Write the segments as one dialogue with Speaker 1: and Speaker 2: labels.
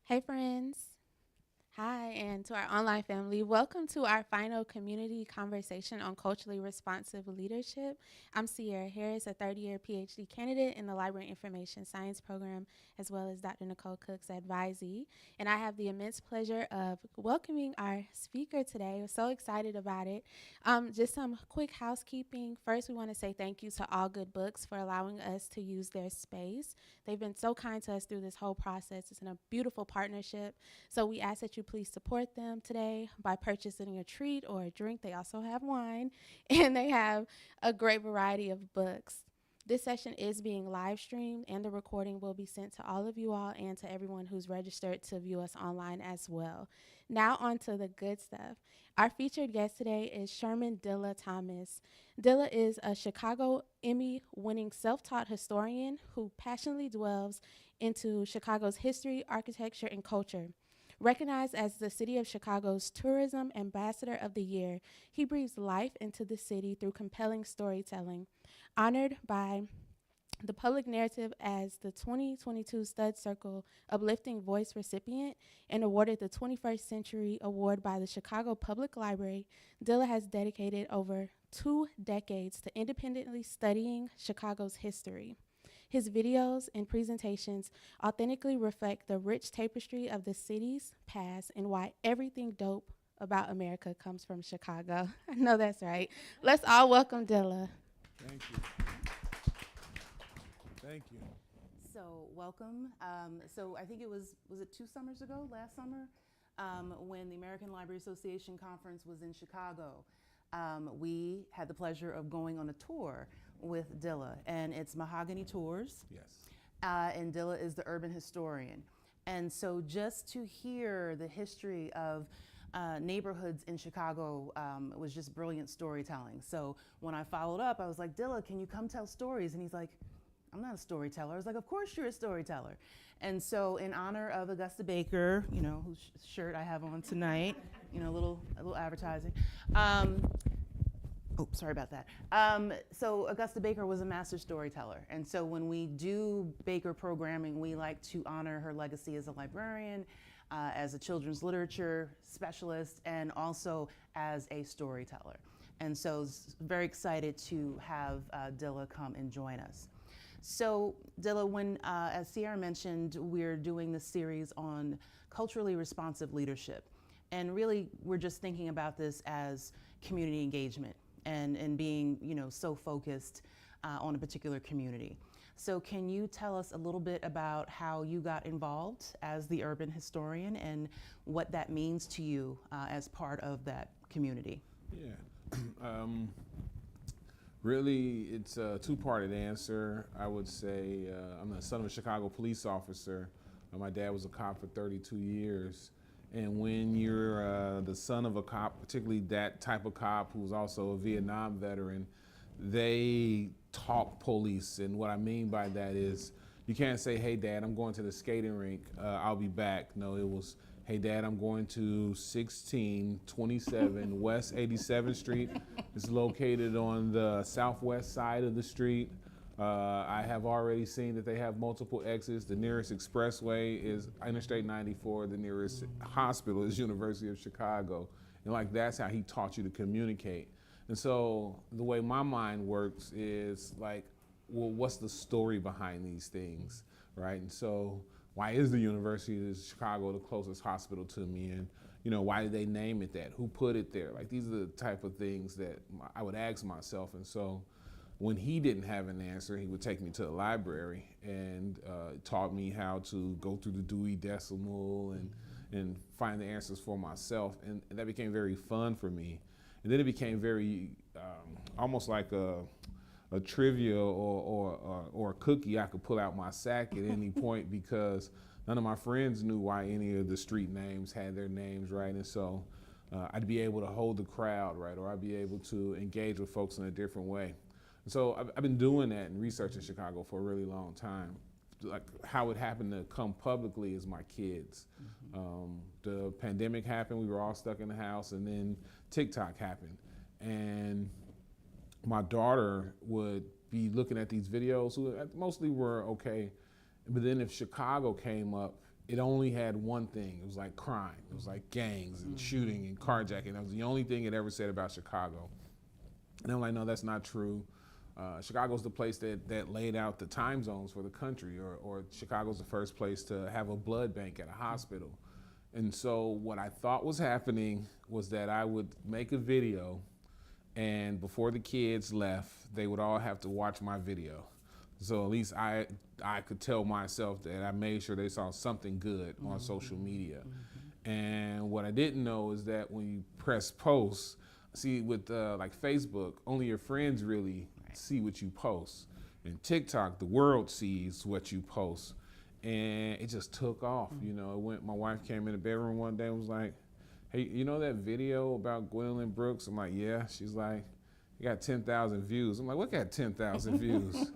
Speaker 1: Hey, friends. Hi, and to our online family, welcome to our final community conversation on culturally responsive leadership. I'm Sierra Harris, a third-year PhD candidate in the Library Information Science program, as well as Dr. Nicole Cooke's advisee. And I have the immense pleasure of welcoming our speaker today. We're so excited about it. Just some quick housekeeping. First, we want to say thank you to All Good Books for allowing us to use their space. They've been so kind to us through this whole process. It's been a beautiful partnership. So we ask that you please support them today by purchasing a treat or a drink. They also have wine, and they have a great variety of books. This session is being live streamed, and the recording will be sent to all of you all and to everyone who's registered to view us online as well. Now on to the good stuff. Our featured guest today is Shermann Dilla Thomas. Dilla is a Chicago Emmy winning self-taught historian who passionately delves into Chicago's history, architecture, and culture. Recognized as the City of Chicago's Tourism Ambassador of the Year, he breathes life into the city through compelling storytelling. Honored by the public narrative as the 2022 Studs Circle Uplifting Voice recipient and awarded the 21st Century Award by the Chicago Public Library, Dilla has dedicated over 2 decades to independently studying Chicago's history. His videos and presentations authentically reflect the rich tapestry of the city's past and why everything dope about America comes from Chicago. I know that's right. Let's all welcome Dilla.
Speaker 2: Thank you. Thank you.
Speaker 3: So welcome. So I think was it 2 summers ago, last summer, when the American Library Association conference was in Chicago. We had the pleasure of going on a tour with Dilla, and it's Mahogany Tours.
Speaker 2: Yes.
Speaker 3: And Dilla is the urban historian. And so just to hear the history of neighborhoods in Chicago was just brilliant storytelling. So when I followed up, I was like, Dilla, can you come tell stories? And he's like, I'm not a storyteller. I was like, of course you're a storyteller. And so in honor of Augusta Baker, whose shirt I have on tonight, a little advertising. Sorry about that. So Augusta Baker was a master storyteller. And so when we do Baker programming, we like to honor her legacy as a librarian, as a children's literature specialist, and also as a storyteller. And so very excited to have Dilla come and join us. So Dilla, when, as Sierra mentioned, we're doing this series on culturally responsive leadership. And really, we're just thinking about this as community engagement and being, so focused on a particular community. So can you tell us a little bit about how you got involved as the urban historian and what that means to you as part of that community?
Speaker 2: Yeah. Really, it's a two-parted answer. I would say I'm the son of a Chicago police officer. My dad was a cop for 32 years. And when you're the son of a cop, particularly that type of cop who's also a Vietnam veteran, they talk police. And what I mean by that is you can't say, hey, Dad, I'm going to the skating rink. I'll be back. No, it was, hey, Dad, I'm going to 1627 West 87th Street. It's located on the southwest side of the street. I have already seen that they have multiple exits. The nearest expressway is Interstate 94. The nearest hospital is University of Chicago. And that's how he taught you to communicate. And so the way my mind works is well, what's the story behind these things, right? And so why is the University of Chicago the closest hospital to me? And why did they name it that? Who put it there? These are the type of things that I would ask myself. And so when he didn't have an answer, he would take me to the library and taught me how to go through the Dewey Decimal and find the answers for myself. And that became very fun for me. And then it became very almost like a trivia or a cookie I could pull out my sack at any point because none of my friends knew why any of the street names had their names, right? And so I'd be able to hold the crowd, right? Or I'd be able to engage with folks in a different way. And so I've been doing that and researching Chicago for a really long time. How it happened to come publicly is my kids. Mm-hmm. The pandemic happened, we were all stuck in the house, and then TikTok happened. And my daughter would be looking at these videos who mostly were okay, but then if Chicago came up, it only had one thing. It was like crime. It was like gangs and shooting and carjacking. That was the only thing it ever said about Chicago. And I'm like, no, that's not true. Chicago's the place that laid out the time zones for the country, or Chicago's the first place to have a blood bank at a hospital. And so what I thought was happening was that I would make a video, and before the kids left, they would all have to watch my video. So at least I could tell myself that I made sure they saw something good on social media. And what I didn't know is that when you press post, see with like Facebook, only your friends really see what you post. And TikTok, the world sees what you post. And it just took off. You know, my wife came in the bedroom one day and was like, hey, you know that video about Gwendolyn Brooks? I'm like, yeah. She's like, it got 10,000 views. I'm like, what got 10,000 views?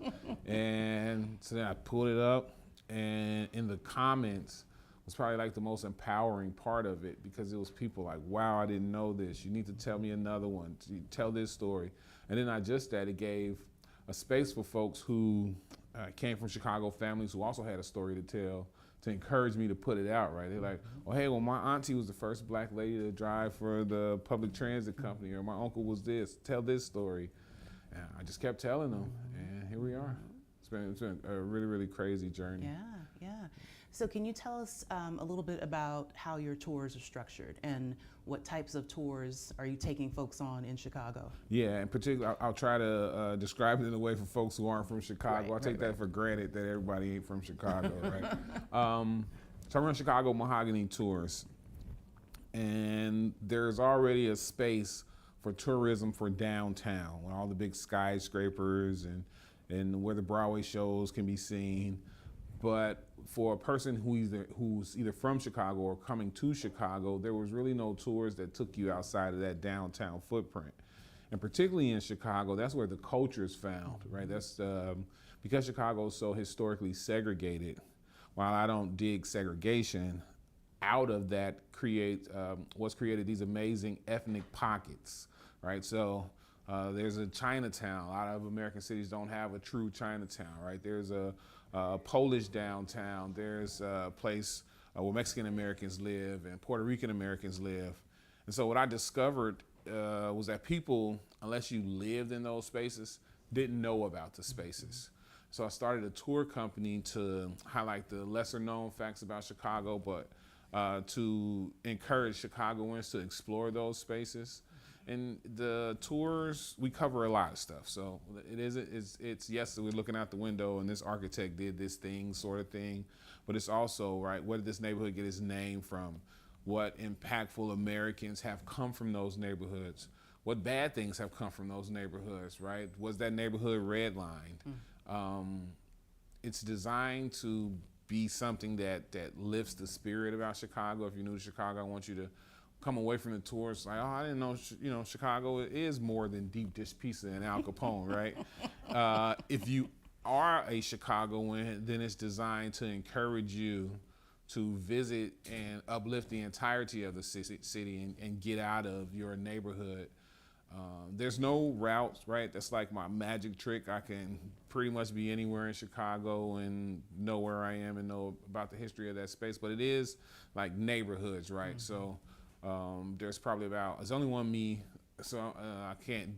Speaker 2: And so then I pulled it up, and in the comments was probably like the most empowering part of it, because it was people like, wow, I didn't know this. You need to tell me another one. Tell this story. And then not just that, it gave a space for folks who came from Chicago families who also had a story to tell, to encourage me to put it out, right? They're like, oh, hey, well, my auntie was the first black lady to drive for the public transit company, or my uncle was this, tell this story. And I just kept telling them, and here we are. It's been a really, really crazy journey.
Speaker 3: Yeah. So can you tell us a little bit about how your tours are structured, and what types of tours are you taking folks on in Chicago?
Speaker 2: Yeah, in particular, I'll try to describe it in a way for folks who aren't from Chicago. I take that for granted that everybody ain't from Chicago, right? So I run Chicago Mahogany Tours, and there's already a space for tourism for downtown, with all the big skyscrapers and where the Broadway shows can be seen. But for a person who's either from Chicago or coming to Chicago, there was really no tours that took you outside of that downtown footprint. And particularly in Chicago, that's where the culture is found, right? That's because Chicago is so historically segregated. While I don't dig segregation, out of that what's created these amazing ethnic pockets, right? So there's a Chinatown. A lot of American cities don't have a true Chinatown, right? There's a Polish downtown. There's a place where Mexican Americans live and Puerto Rican Americans live. And so what I discovered was that people, unless you lived in those spaces, didn't know about the spaces. So I started a tour company to highlight the lesser known facts about Chicago, but to encourage Chicagoans to explore those spaces. And the tours, we cover a lot of stuff. So it's yes, we're looking out the window and this architect did this thing sort of thing, but it's also, right, where did this neighborhood get its name from? What impactful Americans have come from those neighborhoods? What bad things have come from those neighborhoods, right? Was that neighborhood redlined? It's designed to be something that lifts the spirit about Chicago. If you're new to Chicago, I want you to come away from the tours like, oh, I didn't know, Chicago is more than deep dish pizza and Al Capone, right? If you are a Chicagoan, then it's designed to encourage you to visit and uplift the entirety of the city and get out of your neighborhood. There's no routes, right? That's like my magic trick. I can pretty much be anywhere in Chicago and know where I am and know about the history of that space, but it is like neighborhoods, right? So there's probably there's only one me, so I can't,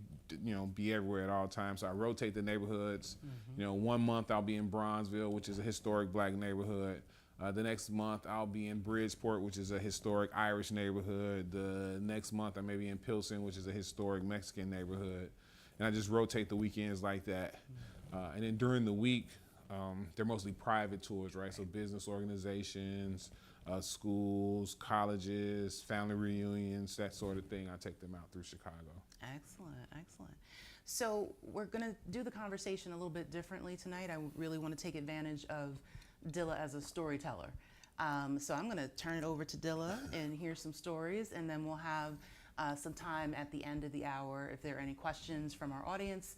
Speaker 2: be everywhere at all times. So I rotate the neighborhoods. 1 month I'll be in Bronzeville, which is a historic black neighborhood. The next month I'll be in Bridgeport, which is a historic Irish neighborhood. The next month I may be in Pilsen, which is a historic Mexican neighborhood. And I just rotate the weekends like that. And then during the week, they're mostly private tours, right? So business organizations, schools, colleges, family reunions, that sort of thing. I take them out through Chicago.
Speaker 3: Excellent. So we're gonna do the conversation a little bit differently tonight. I really want to take advantage of Dilla as a storyteller. So I'm gonna turn it over to Dilla and hear some stories, and then we'll have some time at the end of the hour if there are any questions from our audience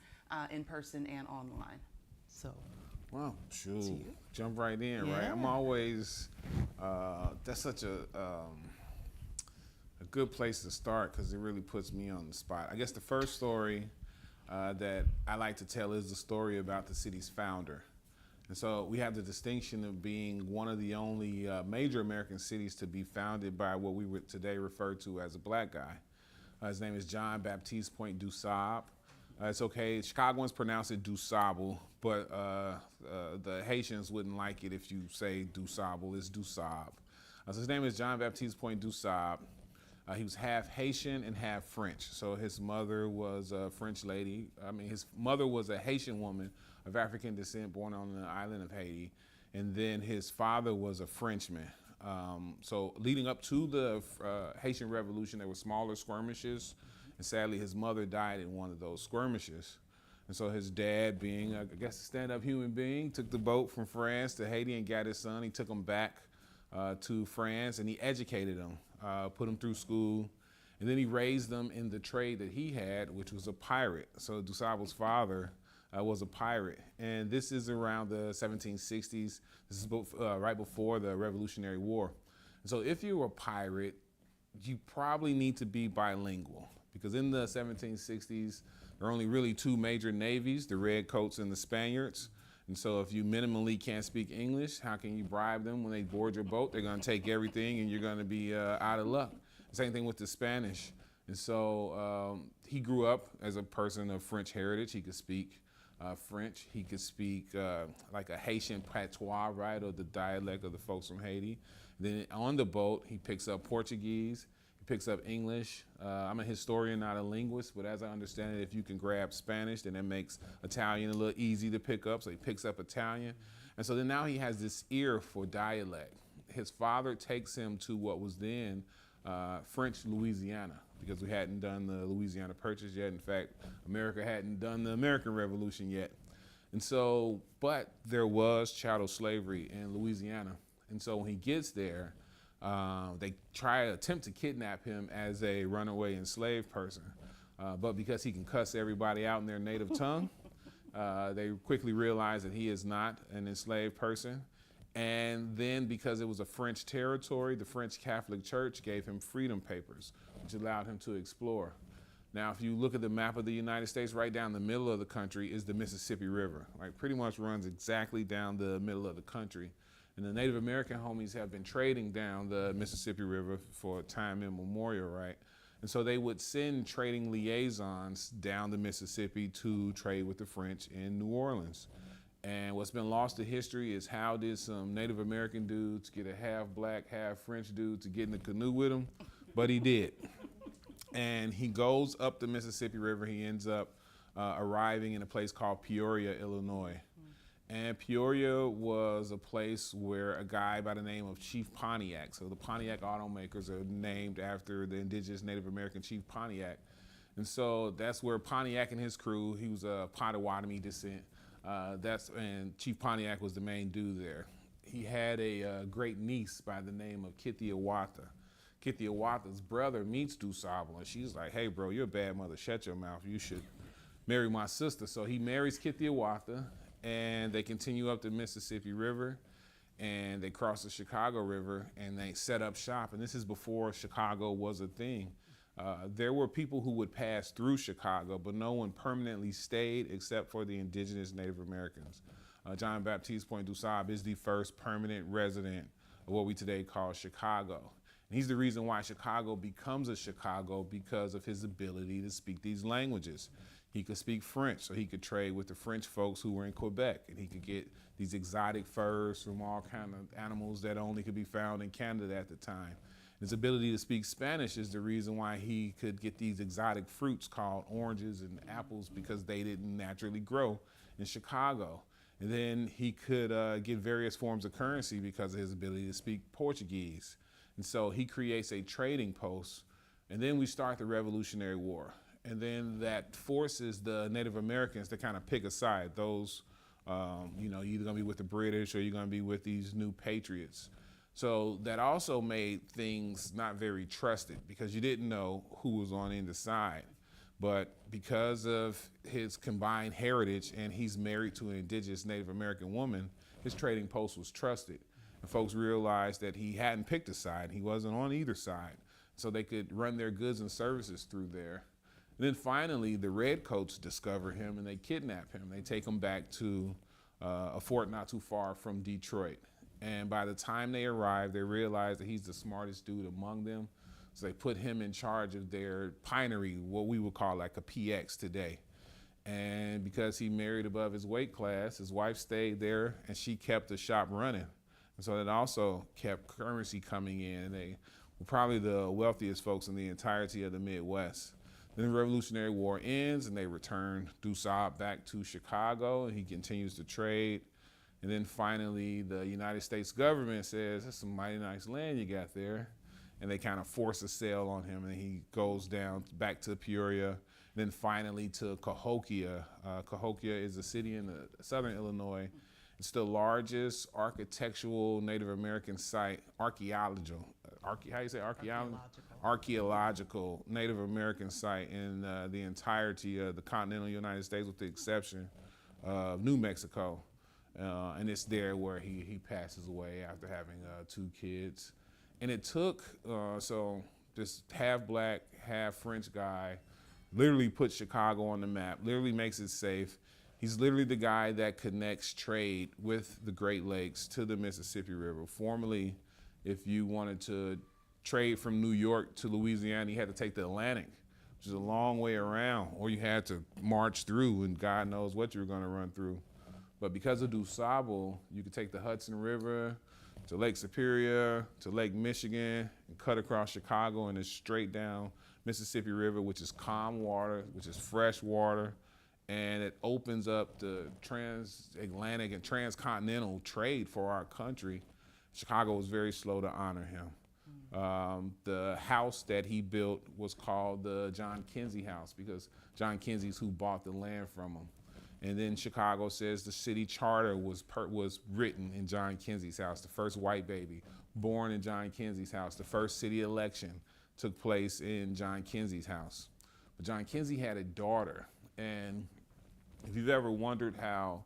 Speaker 3: in person and online. So.
Speaker 2: Wow, shoot, jump right in, right? I'm always, that's such a good place to start because it really puts me on the spot. I guess the first story that I like to tell is the story about the city's founder. And so we have the distinction of being one of the only major American cities to be founded by what we would today refer to as a black guy. His name is John Baptiste Point du Sable. It's okay, Chicagoans pronounce it du Sable, but the Haitians wouldn't like it if you say du Sable, it's du Sable. So his name is John Baptiste Point du Sable. He was half Haitian and half French. So his mother was a French lady. His mother was a Haitian woman of African descent born on the island of Haiti. And then his father was a Frenchman. So leading up to the Haitian Revolution, there were smaller skirmishes. And sadly, his mother died in one of those skirmishes. And so his dad, being, I guess, a stand-up human being, took the boat from France to Haiti and got his son. He took him back to France, and he educated him. Put him through school, and then he raised them in the trade that he had, which was a pirate. So du Sable's father was a pirate, and this is around the 1760s. This is right before the Revolutionary War. And so if you're a pirate, you probably need to be bilingual, because in the 1760s, there are only really two major navies, the Redcoats and the Spaniards. And so if you minimally can't speak English, how can you bribe them when they board your boat? They're gonna take everything and you're gonna be out of luck. Same thing with the Spanish. And so he grew up as a person of French heritage. He could speak French. He could speak like a Haitian patois, right, or the dialect of the folks from Haiti. Then on the boat, he picks up Portuguese. Picks up English. I'm a historian, not a linguist, but as I understand it, if you can grab Spanish, then that makes Italian a little easy to pick up, so he picks up Italian. And so then now he has this ear for dialect. His father takes him to what was then French Louisiana, because we hadn't done the Louisiana Purchase yet. In fact, America hadn't done the American Revolution yet. And so, but there was chattel slavery in Louisiana. And so when he gets there, they attempt to kidnap him as a runaway enslaved person. But because he can cuss everybody out in their native tongue, they quickly realize that he is not an enslaved person. And then because it was a French territory, the French Catholic Church gave him freedom papers, which allowed him to explore. Now, if you look at the map of the United States, right down the middle of the country is the Mississippi River. Like, pretty much runs exactly down the middle of the country. And the Native American homies have been trading down the Mississippi River for time immemorial, right? And so they would send trading liaisons down the Mississippi to trade with the French in New Orleans. And what's been lost to history is how did some Native American dudes get a half black, half French dude to get in the canoe with him? But he did. And he goes up the Mississippi River. He ends up arriving in a place called Peoria, Illinois. And Peoria was a place where a guy by the name of Chief Pontiac, so the Pontiac automakers are named after the indigenous Native American Chief Pontiac. And so that's where Pontiac and his crew, he was a Potawatomi descent, and Chief Pontiac was the main dude there. He had a great niece by the name of Kithiawatha. Kithiawatha's brother meets du Sable, and she's like, hey bro, you're a bad mother, shut your mouth, you should marry my sister. So he marries Kithiawatha, and they continue up the Mississippi River, and they cross the Chicago River, and they set up shop. And this is before Chicago was a thing. There were people who would pass through Chicago, but no one permanently stayed except for the indigenous Native Americans. John Baptiste Point du Sable is the first permanent resident of what we today call Chicago. And he's the reason why Chicago becomes a Chicago, because of his ability to speak these languages. He could speak French, so he could trade with the French folks who were in Quebec, and he could get these exotic furs from all kinds of animals that only could be found in Canada at the time. His ability to speak Spanish is the reason why he could get these exotic fruits called oranges and apples, because they didn't naturally grow in Chicago. And then he could get various forms of currency because of his ability to speak Portuguese. And so he creates a trading post, and then we start the Revolutionary War. And then that forces the Native Americans to kind of pick a side. Those, you're either gonna be with the British or you're gonna be with these new patriots. So that also made things not very trusted, because you didn't know who was on either side. But because of his combined heritage, and he's married to an indigenous Native American woman, his trading post was trusted. And folks realized that he hadn't picked a side. He wasn't on either side. So they could run their goods and services through there. And then finally, the Redcoats discover him and they kidnap him. They take him back to a fort not too far from Detroit. And by the time they arrived, they realized that he's the smartest dude among them. So they put him in charge of their pinery, what we would call like a PX today. And because he married above his weight class, his wife stayed there and she kept the shop running. And so that also kept currency coming in. They were probably the wealthiest folks in the entirety of the Midwest. Then the Revolutionary War ends and they return Dusab back to Chicago and he continues to trade. And then finally the United States government says, that's some mighty nice land you got there. And they kind of force a sale on him and he goes down back to Peoria. Then finally to Cahokia. Cahokia is a city in southern Illinois. It's the largest architectural Native American site, archaeological Native American site in the entirety of the continental United States with the exception of New Mexico. And it's there where he passes away after having 2 kids. And it took, so this half black, half French guy literally puts Chicago on the map, literally makes it safe. He's literally the guy that connects trade with the Great Lakes to the Mississippi River. Formerly, if you wanted to trade from New York to Louisiana, you had to take the Atlantic, which is a long way around, or you had to march through, and God knows what you were going to run through. But because of DuSable, you could take the Hudson River to Lake Superior, to Lake Michigan, and cut across Chicago, and it's straight down Mississippi River, which is calm water, which is fresh water, and it opens up the transatlantic and transcontinental trade for our country. Chicago was very slow to honor him. The house that he built was called the John Kinsey House because John Kinsey's who bought the land from him. And then Chicago says the city charter was written in John Kinsey's house, the first white baby born in John Kinsey's house. The first city election took place in John Kinsey's house. But John Kinsey had a daughter, and if you've ever wondered how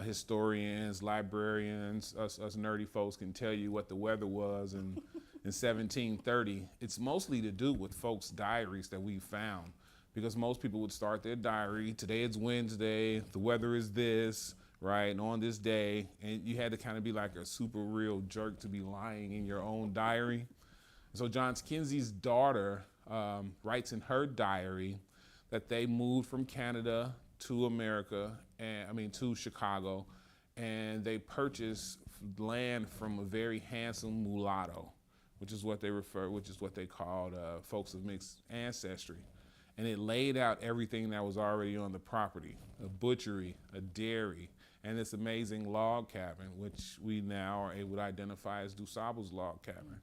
Speaker 2: historians, librarians, us nerdy folks can tell you what the weather was in 1730, it's mostly to do with folks' diaries that we found. Because most people would start their diary, today it's Wednesday, the weather is this, right, and on this day, and you had to kind of be like a super real jerk to be lying in your own diary. So John Kinsey's daughter writes in her diary that they moved from Canada to America, to Chicago, and they purchased land from a very handsome mulatto, which is what they called folks of mixed ancestry. And it laid out everything that was already on the property, a butchery, a dairy, and this amazing log cabin, which we now are able to identify as DuSable's log cabin.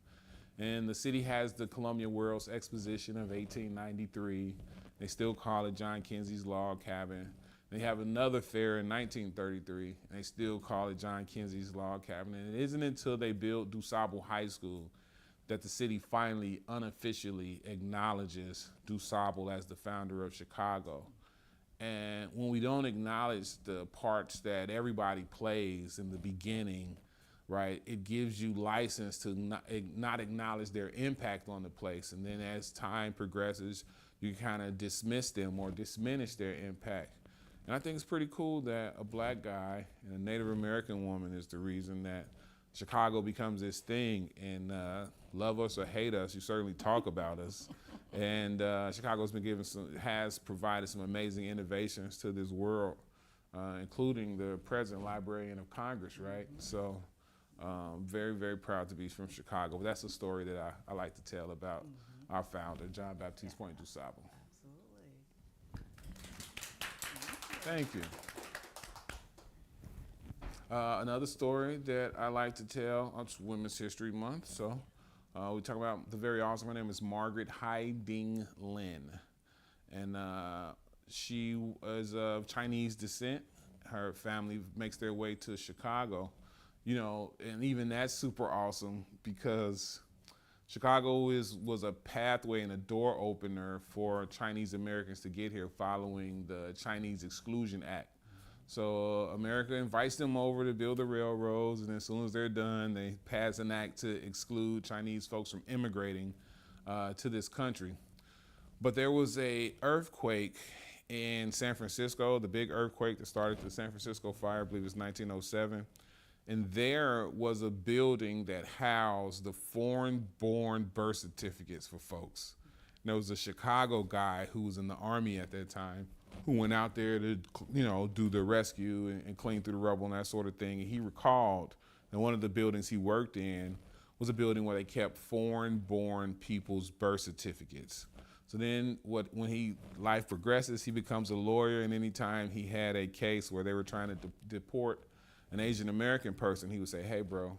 Speaker 2: And the city has the Columbia World's Exposition of 1893. They still call it John Kinsey's log cabin. They have another fair in 1933, and they still call it John Kinsey's log cabin. And it isn't until they built DuSable High School that the city finally unofficially acknowledges DuSable as the founder of Chicago. And when we don't acknowledge the parts that everybody plays in the beginning, right, it gives you license to not acknowledge their impact on the place. And then as time progresses, you kind of dismiss them or diminish their impact. And I think it's pretty cool that a black guy and a Native American woman is the reason that Chicago becomes this thing, and love us or hate us, you certainly talk about us. And Chicago's has provided some amazing innovations to this world, including the present Librarian of Congress, right? So very, very proud to be from Chicago. That's a story that I like to tell about our founder, John Baptiste Point DuSable.
Speaker 3: Absolutely.
Speaker 2: Thank you. Another story that I like to tell, it's Women's History Month, so we talk about the very awesome, her name is Margaret Hai-Ding Lin, and she is of Chinese descent. Her family makes their way to Chicago, and even that's super awesome because Chicago was a pathway and a door opener for Chinese Americans to get here following the Chinese Exclusion Act. So America invites them over to build the railroads, and as soon as they're done, they pass an act to exclude Chinese folks from immigrating to this country. But there was a earthquake in San Francisco, the big earthquake that started the San Francisco fire, I believe it was 1907. And there was a building that housed the foreign-born birth certificates for folks. And there was a Chicago guy who was in the Army at that time who went out there to, do the rescue and clean through the rubble and that sort of thing. And he recalled that one of the buildings he worked in was a building where they kept foreign-born people's birth certificates. So then when life progresses, he becomes a lawyer, and anytime he had a case where they were trying to deport an Asian American person, he would say, hey bro,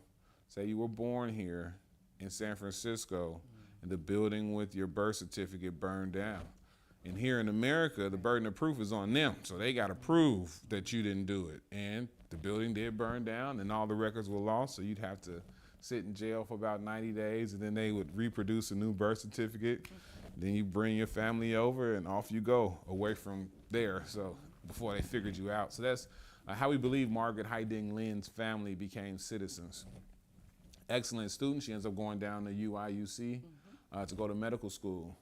Speaker 2: say you were born here in San Francisco and the building with your birth certificate burned down. And here in America, the burden of proof is on them. So they got to prove that you didn't do it. And the building did burn down and all the records were lost. So you'd have to sit in jail for about 90 days and then they would reproduce a new birth certificate. Then you bring your family over and off you go away from there. So before they figured you out. So that's how we believe Margaret Heiding Lynn's family became citizens. Excellent student. She ends up going down to UIUC to go to medical school.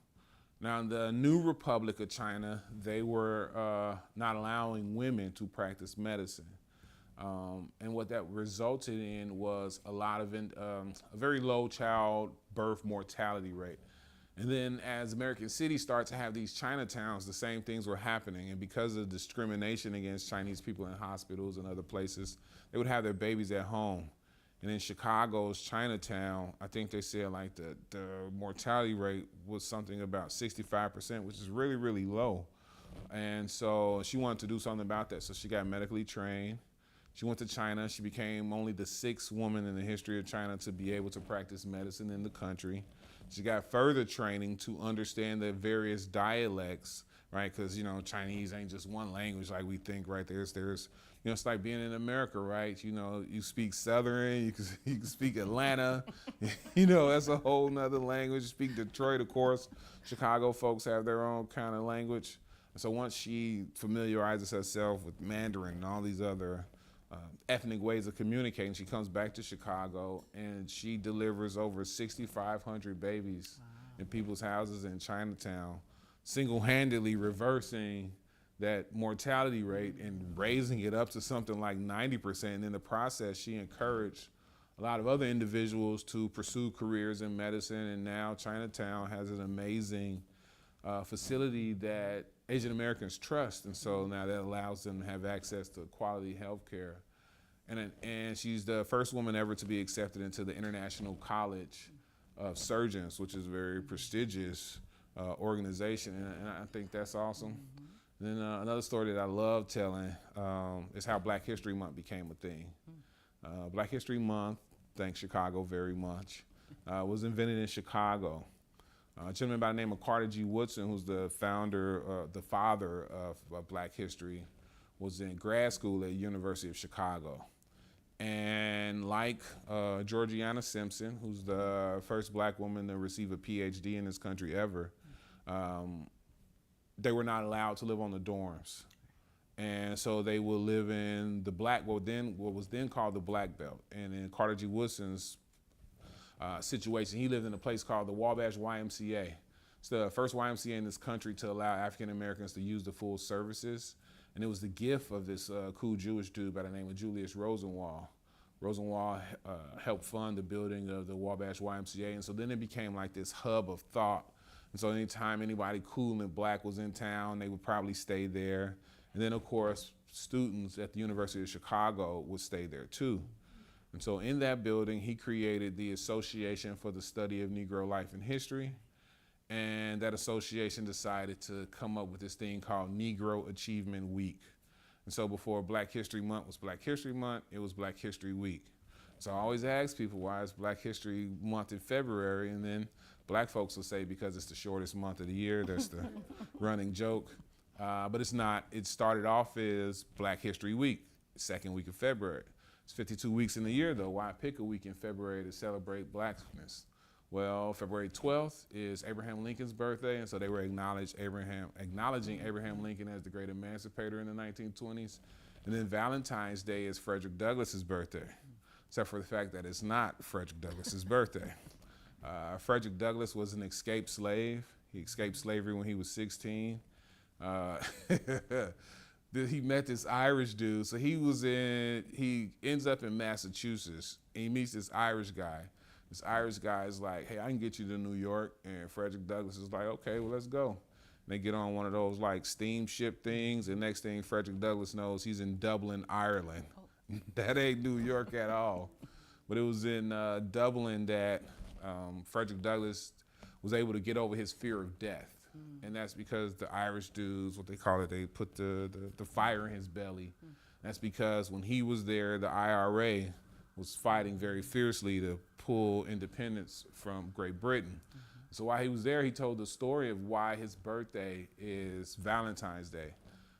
Speaker 2: Now, in the New Republic of China, they were not allowing women to practice medicine. And what that resulted in was a lot of a very low child birth mortality rate. And then as American cities start to have these Chinatowns, the same things were happening. And because of discrimination against Chinese people in hospitals and other places, they would have their babies at home. And in Chicago's Chinatown, I think they said like the mortality rate was something about 65%, which is really, really low. And so she wanted to do something about that. So she got medically trained. She went to China. She became only the 6th woman in the history of China to be able to practice medicine in the country. She got further training to understand the various dialects, right? Because, Chinese ain't just one language like we think, right? There's it's like being in America, right? You speak Southern, you can speak Atlanta, that's a whole nother language. You speak Detroit, of course. Chicago folks have their own kind of language. And so once she familiarizes herself with Mandarin and all these other ethnic ways of communicating, she comes back to Chicago and she delivers over 6,500 babies in people's houses in Chinatown, single-handedly reversing that mortality rate and raising it up to something like 90%. And in the process, she encouraged a lot of other individuals to pursue careers in medicine. And now Chinatown has an amazing facility that Asian Americans trust. And so now that allows them to have access to quality health care. And she's the first woman ever to be accepted into the International College of Surgeons, which is a very prestigious organization. And I think that's awesome. Then another story that I love telling is how Black History Month became a thing. Black History Month, thanks Chicago very much, was invented in Chicago. A gentleman by the name of Carter G. Woodson, who's the father of Black history, was in grad school at University of Chicago. And like Georgiana Simpson, who's the first Black woman to receive a PhD in this country ever, they were not allowed to live on the dorms. And so they would live in the what was then called the Black Belt. And in Carter G. Woodson's situation, he lived in a place called the Wabash YMCA. It's the first YMCA in this country to allow African Americans to use the full services. And it was the gift of this cool Jewish dude by the name of Julius Rosenwald. Rosenwald helped fund the building of the Wabash YMCA. And so then it became like this hub of thought. And so anytime anybody cool and Black was in town, they would probably stay there. And then, of course, students at the University of Chicago would stay there too. And so in that building, he created the Association for the Study of Negro Life and History. And that association decided to come up with this thing called Negro Achievement Week. And so before Black History Month was Black History Month, it was Black History Week. So I always ask people, why is Black History Month in February? And then Black folks will say, because it's the shortest month of the year. That's the running joke. But it's not. It started off as Black History Week, second week of February. It's 52 weeks in the year, though. Why pick a week in February to celebrate Blackness? Well, February 12th is Abraham Lincoln's birthday, and so they were acknowledging Abraham Lincoln as the great emancipator in the 1920s. And then Valentine's Day is Frederick Douglass's birthday, except for the fact that it's not Frederick Douglass's birthday. Frederick Douglass was an escaped slave. He escaped slavery when he was 16. Uh, he met this Irish dude. So he ends up in Massachusetts, and he meets this Irish guy. This Irish guy is like, hey, I can get you to New York. And Frederick Douglass is like, okay, well, let's go. And they get on one of those like steamship things, and next thing Frederick Douglass knows, he's in Dublin, Ireland. That ain't New York at all. But it was in Dublin that Frederick Douglass was able to get over his fear of death. And that's because the Irish dudes, what they call it, they put the fire in his belly. That's because when he was there, the IRA was fighting very fiercely to pull independence from Great Britain. So while he was there, he told the story of why his birthday is Valentine's Day.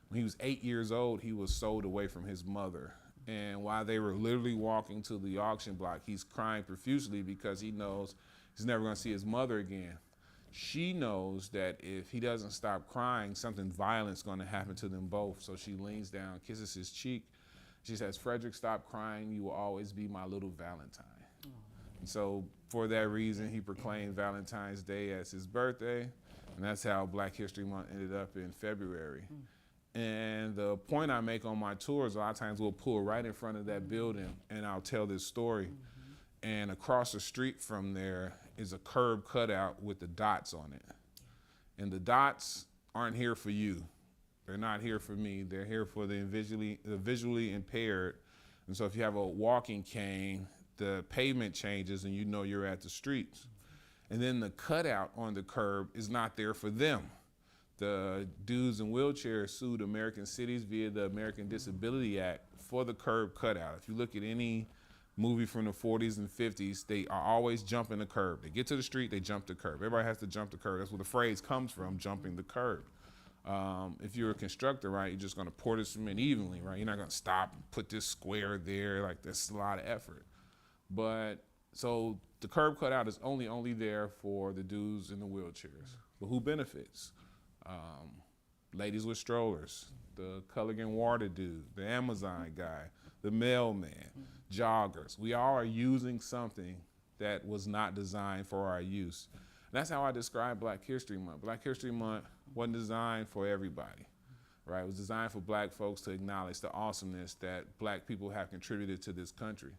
Speaker 2: When he was 8 years old, he was sold away from his mother. And while they were literally walking to the auction block, he's crying profusely because he knows he's never going to see his mother again. She knows that if he doesn't stop crying, something violent's going to happen to them both. So she leans down, kisses his cheek. She says, Frederick, stop crying. You will always be my little Valentine. And so for that reason, he proclaimed Valentine's Day as his birthday. And that's how Black History Month ended up in February. And the point I make on my tours, a lot of times we'll pull right in front of that building and I'll tell this story. And across the street from there is a curb cutout with the dots on it. And the dots aren't here for you. They're not here for me. They're here for the visually impaired. And so if you have a walking cane, the pavement changes and you know you're at the streets. And then the cutout on the curb is not there for them. The dudes in wheelchairs sued American cities via the American Disability Act for the curb cutout. If you look at any movie from the 40s and 50s, they are always jumping the curb. They get to the street, they jump the curb. Everybody has to jump the curb. That's where the phrase comes from, jumping the curb. If you're a constructor, right, you're just gonna pour the cement evenly, right? You're not gonna stop and put this square there, like that's a lot of effort. But so the curb cutout is only there for the dudes in the wheelchairs. But who benefits? Ladies with strollers, the Culligan water dude, the Amazon guy, the mailman, joggers. We all are using something that was not designed for our use. And that's how I describe Black History Month. Black History Month wasn't designed for everybody, right? It was designed for Black folks to acknowledge the awesomeness that Black people have contributed to this country.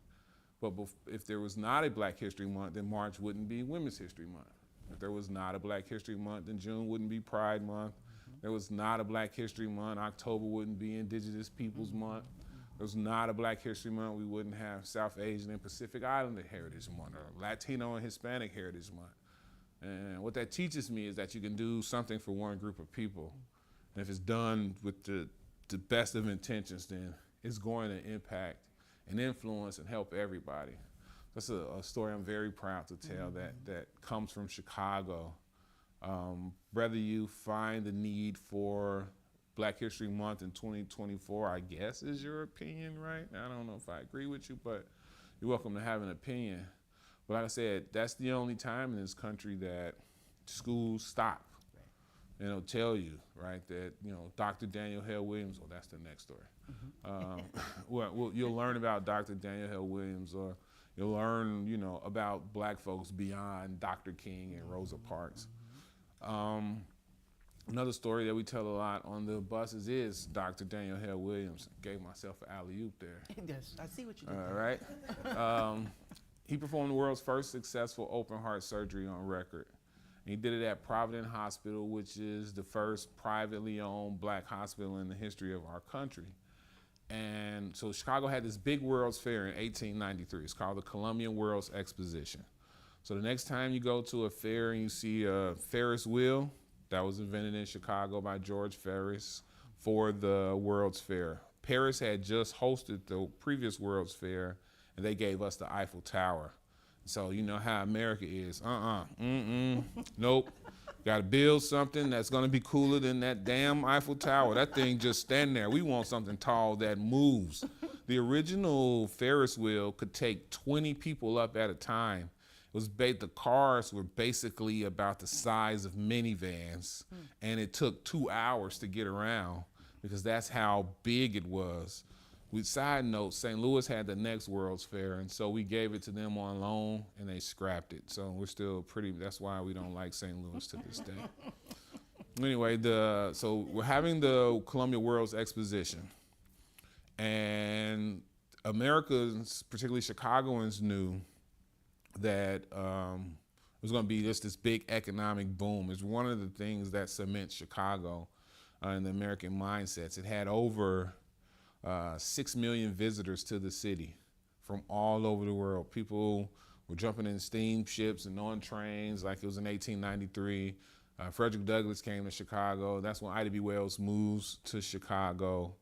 Speaker 2: But if there was not a Black History Month, then March wouldn't be Women's History Month. If there was not a Black History Month, then June wouldn't be Pride Month. There was not a Black History Month, October wouldn't be Indigenous Peoples Month. There was not a Black History Month, we wouldn't have South Asian and Pacific Islander Heritage Month or Latino and Hispanic Heritage Month. And what that teaches me is that you can do something for one group of people. And if it's done with the best of intentions, then it's going to impact and influence and help everybody. That's a story I'm very proud to tell that comes from Chicago. Whether you find the need for Black History Month in 2024, I guess is your opinion, right? I don't know if I agree with you, but you're welcome to have an opinion. But like I said, that's the only time in this country that schools stop. And it'll tell you, right, that, Dr. Daniel Hale Williams, oh, that's the next story. Well, you'll learn about Dr. Daniel Hale Williams, or you'll learn, about Black folks beyond Dr. King and Rosa Parks. Another story that we tell a lot on the buses is Dr. Daniel Hale Williams. Gave myself an alley-oop there.
Speaker 3: Yes, I see what you did.
Speaker 2: All right. He performed the world's first successful open heart surgery on record. And he did it at Providence Hospital, which is the first privately owned Black hospital in the history of our country. And so Chicago had this big World's Fair in 1893. It's called the Columbian World's Exposition. So the next time you go to a fair and you see a Ferris wheel, that was invented in Chicago by George Ferris for the World's Fair. Paris had just hosted the previous World's Fair, and they gave us the Eiffel Tower. So you know how America is. Nope. Got to build something that's going to be cooler than that damn Eiffel Tower. That thing just stand there. We want something tall that moves. The original Ferris wheel could take 20 people up at a time. The cars were basically about the size of minivans, and it took 2 hours to get around because that's how big it was. Side note, St. Louis had the next World's Fair, and so we gave it to them on loan, and they scrapped it. So we're still that's why we don't like St. Louis to this day. Anyway, so we're having the Columbia World's Exposition, and Americans, particularly Chicagoans, knew that it was going to be just this big economic boom. It's one of the things that cements Chicago in the American mindsets. It had over 6 million visitors to the city from all over the world. People were jumping in steamships and on trains like it was in 1893. Frederick Douglass came to Chicago. That's when Ida B. Wells moves to Chicago.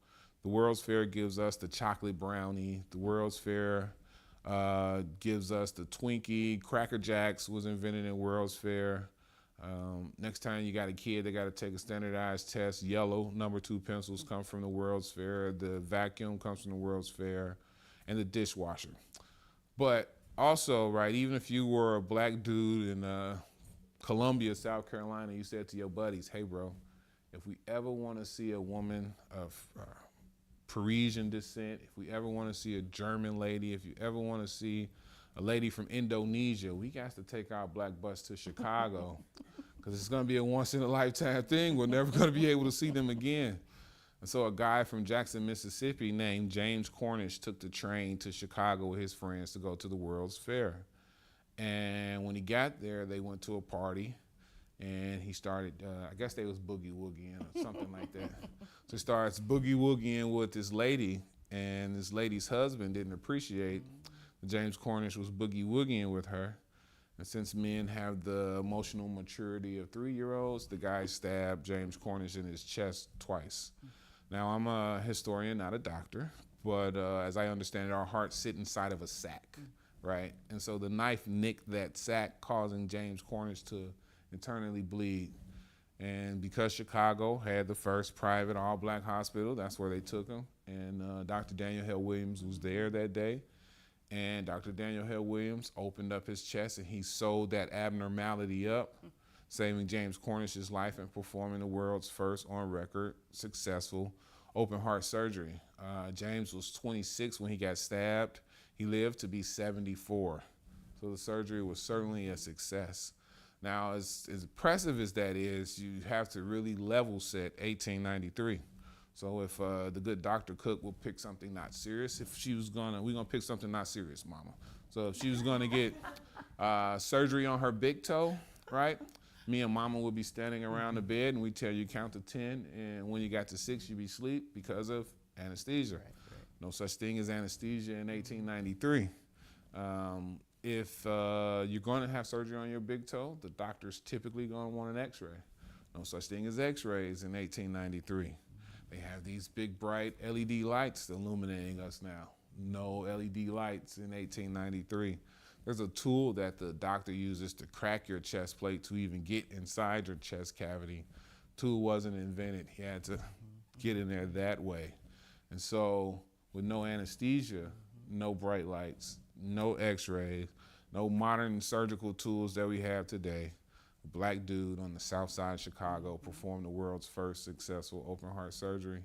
Speaker 2: The World's Fair gives us the chocolate brownie. The World's Fair gives us the Twinkie. Cracker Jacks was invented in World's Fair. Next time you got a kid, they got to take a standardized test. Yellow #2 pencils come from the World's Fair. The vacuum comes from the World's Fair, and the dishwasher. But also, right, even if you were a black dude in Columbia, South Carolina, you said to your buddies, hey, bro, if we ever want to see a woman of Parisian descent, if we ever want to see a German lady, if you ever want to see a lady from Indonesia, we got to take our black bus to Chicago because it's going to be a once-in-a-lifetime thing. We're never going to be able to see them again. And so a guy from Jackson, Mississippi named James Cornish took the train to Chicago with his friends to go to the World's Fair. And when he got there, they went to a party, and he started, I guess they was boogie-woogieing or something like that. So he starts boogie-woogieing with this lady, and this lady's husband didn't appreciate that James Cornish was boogie-woogieing with her. And since men have the emotional maturity of 3-year-olds, the guy stabbed James Cornish in his chest twice. Now, I'm a historian, not a doctor, but as I understand it, our hearts sit inside of a sack, right? And so the knife nicked that sack, causing James Cornish to internally bleed. And because Chicago had the first private all-black hospital, that's where they took him. And Dr. Daniel Hale Williams was there that day. And Dr. Daniel Hale Williams opened up his chest, and he sewed that abnormality up, saving James Cornish's life and performing the world's first on-record successful open heart surgery. James was 26 when he got stabbed. He lived to be 74. So the surgery was certainly a success. Now, as impressive as that is, you have to really level set 1893. So if the good Dr. Cooke will pick something not serious, we're gonna pick something not serious, mama. So if she was gonna get surgery on her big toe, right? Me and mama would be standing around the bed, and we tell you count to 10, and when you got to 6, you'd be asleep because of anesthesia. Right. No such thing as anesthesia in 1893. If you're going to have surgery on your big toe, the doctor's typically going to want an x-ray. No such thing as x-rays in 1893. They have these big, bright LED lights illuminating us now. No LED lights in 1893. There's a tool that the doctor uses to crack your chest plate to even get inside your chest cavity. Tool wasn't invented. He had to get in there that way. And so with no anesthesia, no bright lights, no x-rays, no modern surgical tools that we have today, a black dude on the south side of Chicago performed the world's first successful open heart surgery.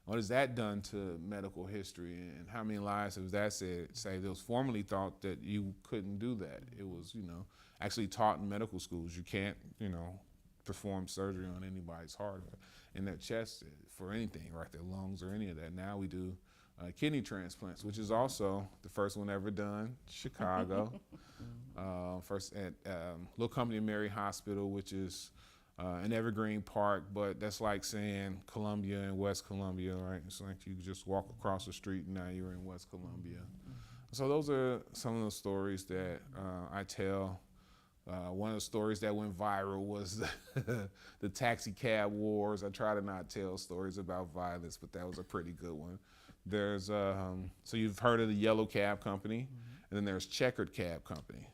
Speaker 2: What has that done to medical history, and how many lives has that saved? It was formerly thought that you couldn't do that. It was, actually taught in medical schools. You can't, perform surgery on anybody's heart or in their chest for anything, right? Their lungs or any of that. Now we do kidney transplants, which is also the first one ever done, Chicago. First at Little Company Mary Hospital, which is in Evergreen Park, but that's like saying Columbia and West Columbia, right? It's like you just walk across the street and now you're in West Columbia. So those are some of the stories that I tell. One of the stories that went viral was the taxi cab wars. I try to not tell stories about violence, but that was a pretty good one. There's, so you've heard of the Yellow Cab Company, and then there's Checkered Cab Company.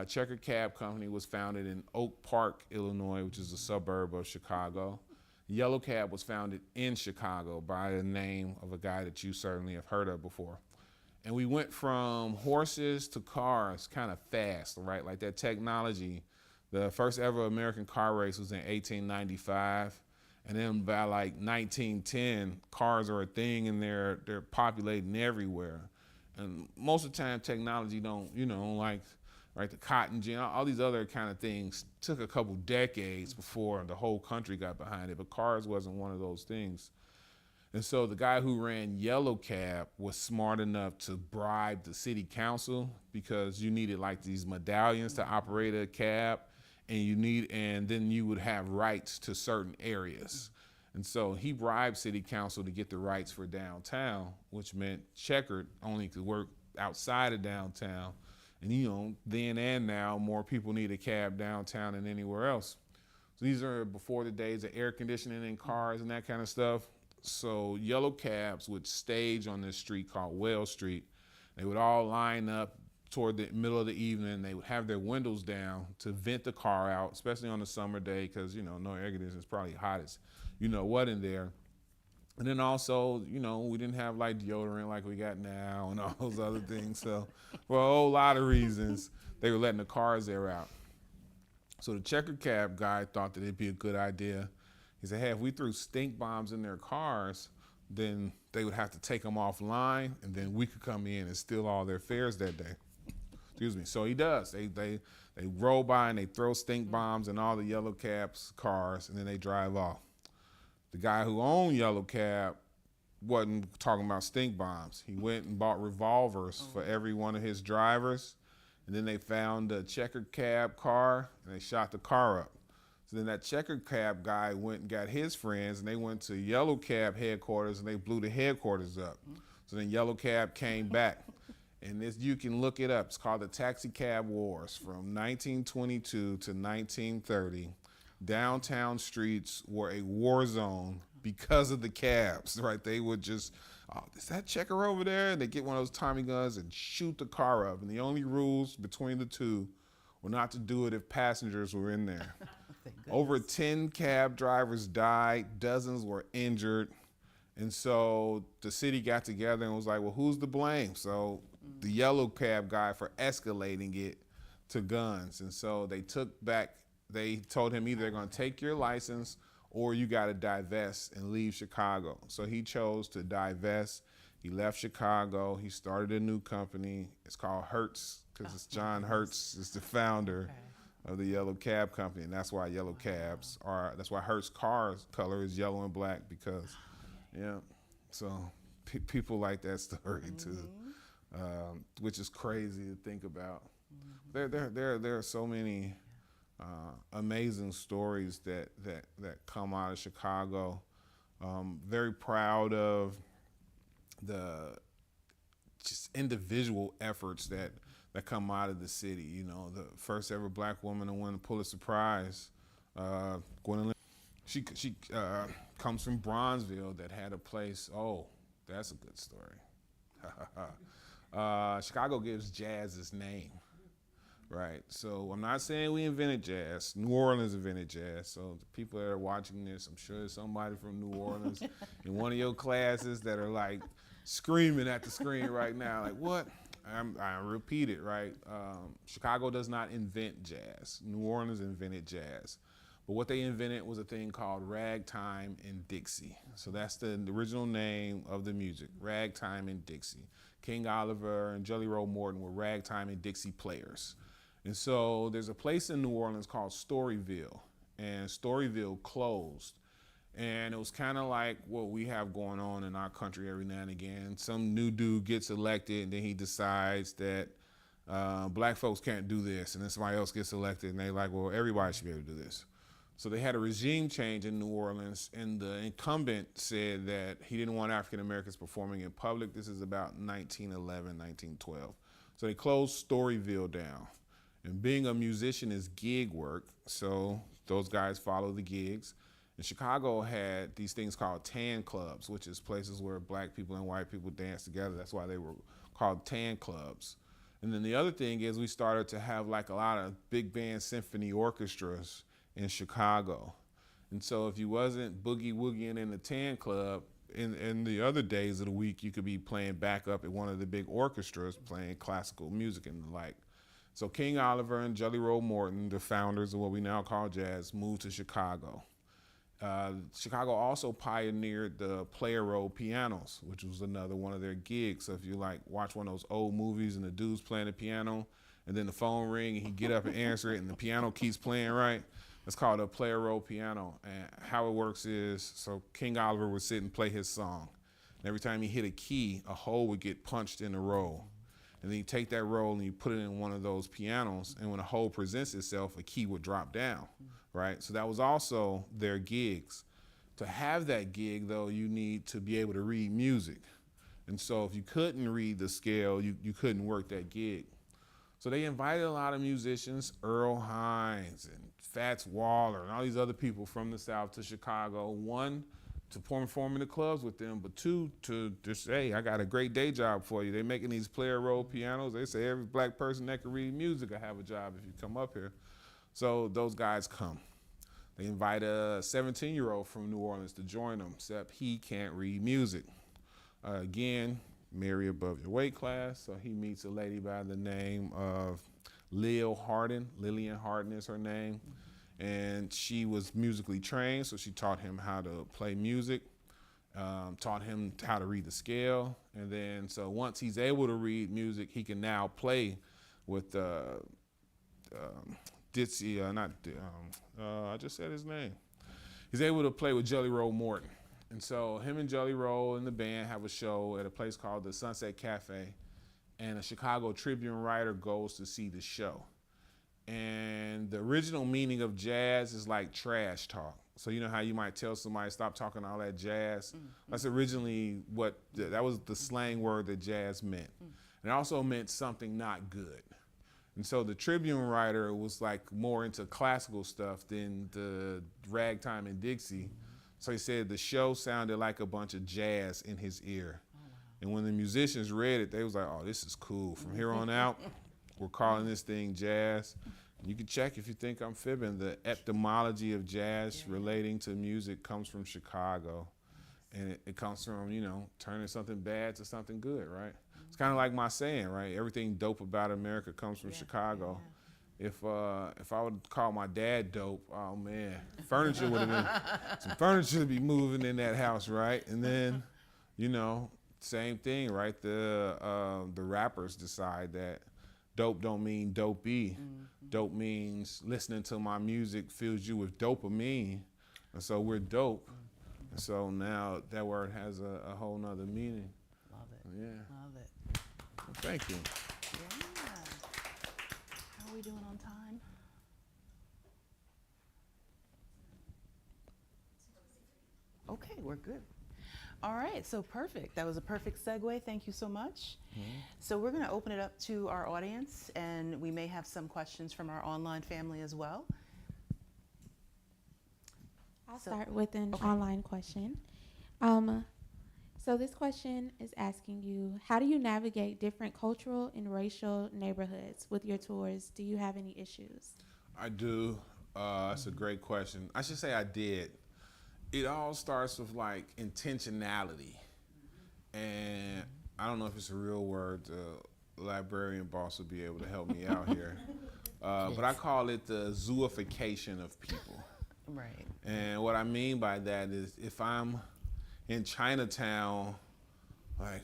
Speaker 2: Checkered Cab Company was founded in Oak Park, Illinois, which is a suburb of Chicago. Yellow Cab was founded in Chicago by the name of a guy that you certainly have heard of before. And we went from horses to cars kind of fast, right? Like that technology. The first ever American car race was in 1895. And then by like 1910, cars are a thing and they're populating everywhere. And most of the time technology don't, like right? The cotton gin, all these other kind of things took a couple decades before the whole country got behind it, but cars wasn't one of those things. And so the guy who ran Yellow Cab was smart enough to bribe the city council, because you needed like these medallions to operate a cab, and then you would have rights to certain areas. And so he bribed city council to get the rights for downtown, which meant Checkered only could work outside of downtown. And then and now more people need a cab downtown than anywhere else. So these are before the days of air conditioning in cars and that kind of stuff. So yellow cabs would stage on this street called Wells Street. They would all line up toward the middle of the evening. They would have their windows down to vent the car out, especially on a summer day, because no air conditioning is probably hot as what in there. And then also, we didn't have like deodorant like we got now and all those other things. So for a whole lot of reasons, they were letting the cars air out. So the checkered cab guy thought that it'd be a good idea. He said, hey, if we threw stink bombs in their cars, then they would have to take them offline, and then we could come in and steal all their fares that day. Excuse me. So he does. They roll by and they throw stink bombs in all the yellow cab's cars, and then they drive off. The guy who owned Yellow Cab wasn't talking about stink bombs. He went and bought revolvers for every one of his drivers, and then they found a checkered cab car, and they shot the car up. So then that checkered cab guy went and got his friends, and they went to Yellow Cab headquarters, and they blew the headquarters up. So then Yellow Cab came back. And this, you can look it up. It's called the Taxi Cab Wars from 1922 to 1930. Downtown streets were a war zone because of the cabs, right? They would just, is that checker over there? And they get one of those Tommy guns and shoot the car up. And the only rules between the two were not to do it if passengers were in there. Over 10 cab drivers died, dozens were injured. And so the city got together and was like, well, who's to blame? So the yellow cab guy for escalating it to guns. And so they told him either they're going to take your license or you got to divest and leave Chicago. So he chose to divest. He left Chicago. He started a new company. It's called Hertz, because it's John Hertz is the founder of the yellow cab company. And that's why yellow cabs that's why Hertz cars color is yellow and black, because, so people like that story too, which is crazy to think about. There are so many amazing stories that come out of Chicago. Very proud of the just individual efforts that come out of the city. The first ever black woman to win a Pulitzer Prize, Gwendolyn. She comes from Bronzeville, that had a place. Oh, that's a good story. Chicago gives jazz its name. Right, so I'm not saying we invented jazz. New Orleans invented jazz. So the people that are watching this, I'm sure there's somebody from New Orleans in one of your classes that are like screaming at the screen right now, like, what? I repeat it, right? Chicago does not invent jazz. New Orleans invented jazz. But what they invented was a thing called ragtime and Dixie. So that's the original name of the music, ragtime and Dixie. King Oliver and Jelly Roll Morton were ragtime and Dixie players. And so there's a place in New Orleans called Storyville, and Storyville closed. And it was kind of like what we have going on in our country every now and again. Some new dude gets elected, and then he decides that black folks can't do this, and then somebody else gets elected, and they're like, well, everybody should be able to do this. So they had a regime change in New Orleans, and the incumbent said that he didn't want African Americans performing in public. This is about 1911, 1912. So they closed Storyville down. And being a musician is gig work, so those guys follow the gigs. And Chicago had these things called tan clubs, which is places where black people and white people dance together. That's why they were called tan clubs. And then the other thing is we started to have like a lot of big band symphony orchestras in Chicago. And so if you wasn't boogie woogieing in the tan club, in the other days of the week, you could be playing backup at one of the big orchestras, playing classical music and the like. So King Oliver and Jelly Roll Morton, the founders of what we now call jazz, moved to Chicago. Chicago also pioneered the player roll pianos, which was another one of their gigs. So if you like watch one of those old movies and the dude's playing the piano, and then the phone ring and he get up and answer it and the piano keeps playing, right? It's called a player roll piano. And how it works is, so King Oliver would sit and play his song. And every time he hit a key, a hole would get punched in the roll. And then you take that roll and you put it in one of those pianos, and when a hole presents itself, a key would drop down, right? So that was also their gigs. To have that gig, though, you need to be able to read music. And so if you couldn't read the scale, you couldn't work that gig. So they invited a lot of musicians, Earl Hines and Fats Waller and all these other people from the South to Chicago. One, to perform in the clubs with them, but two, to just say, hey, I got a great day job for you. They're making these player roll pianos. They say every black person that can read music will have a job if you come up here. So those guys come. They invite a 17-year-old from New Orleans to join them, except he can't read music. Again, marry above your weight class. So he meets a lady by the name of Lil Hardin. Lillian Hardin is her name. And she was musically trained, so she taught him how to play music, taught him how to read the scale. And then, so once he's able to read music, he can now play with Ditsy, I just said his name. He's able to play with Jelly Roll Morton. And so him and Jelly Roll and the band have a show at a place called the Sunset Cafe, and a Chicago Tribune writer goes to see the show. And the original meaning of jazz is like trash talk. So you know how you might tell somebody, stop talking all that jazz? That's originally that was the slang word that jazz meant. And it also meant something not good. And so the Tribune writer was like more into classical stuff than the ragtime and Dixie. So he said the show sounded like a bunch of jazz in his ear. And when the musicians read it, they was like, oh, this is cool. From here on out, we're calling this thing jazz. You can check if you think I'm fibbing. The etymology of jazz relating to music comes from Chicago. And it comes from, turning something bad to something good, right? It's kind of like my saying, right? Everything dope about America comes from Chicago. If I would call my dad dope, oh man, furniture would have been, some furniture would be moving in that house, right? And then, same thing, right? The rappers decide that dope don't mean dopey. Dope means listening to my music fills you with dopamine. And so we're dope. And so now that word has a whole nother meaning.
Speaker 3: Love it.
Speaker 2: Yeah.
Speaker 3: Love it.
Speaker 2: Well, thank you.
Speaker 3: Yeah. How are we doing on time? Okay, we're good. All right, so perfect. That was a perfect segue. Thank you so much. So we're going to open it up to our audience, and we may have some questions from our online family as well.
Speaker 1: I'll start with an online question. So this question is asking you, how do you navigate different cultural and racial neighborhoods with your tours? Do you have any issues?
Speaker 2: I do. That's a great question. I should say I did. It all starts with like intentionality. And I don't know if it's a real word. The librarian boss will be able to help me out here. But I call it the zooification of people.
Speaker 3: Right.
Speaker 2: And what I mean by that is if I'm in Chinatown, like,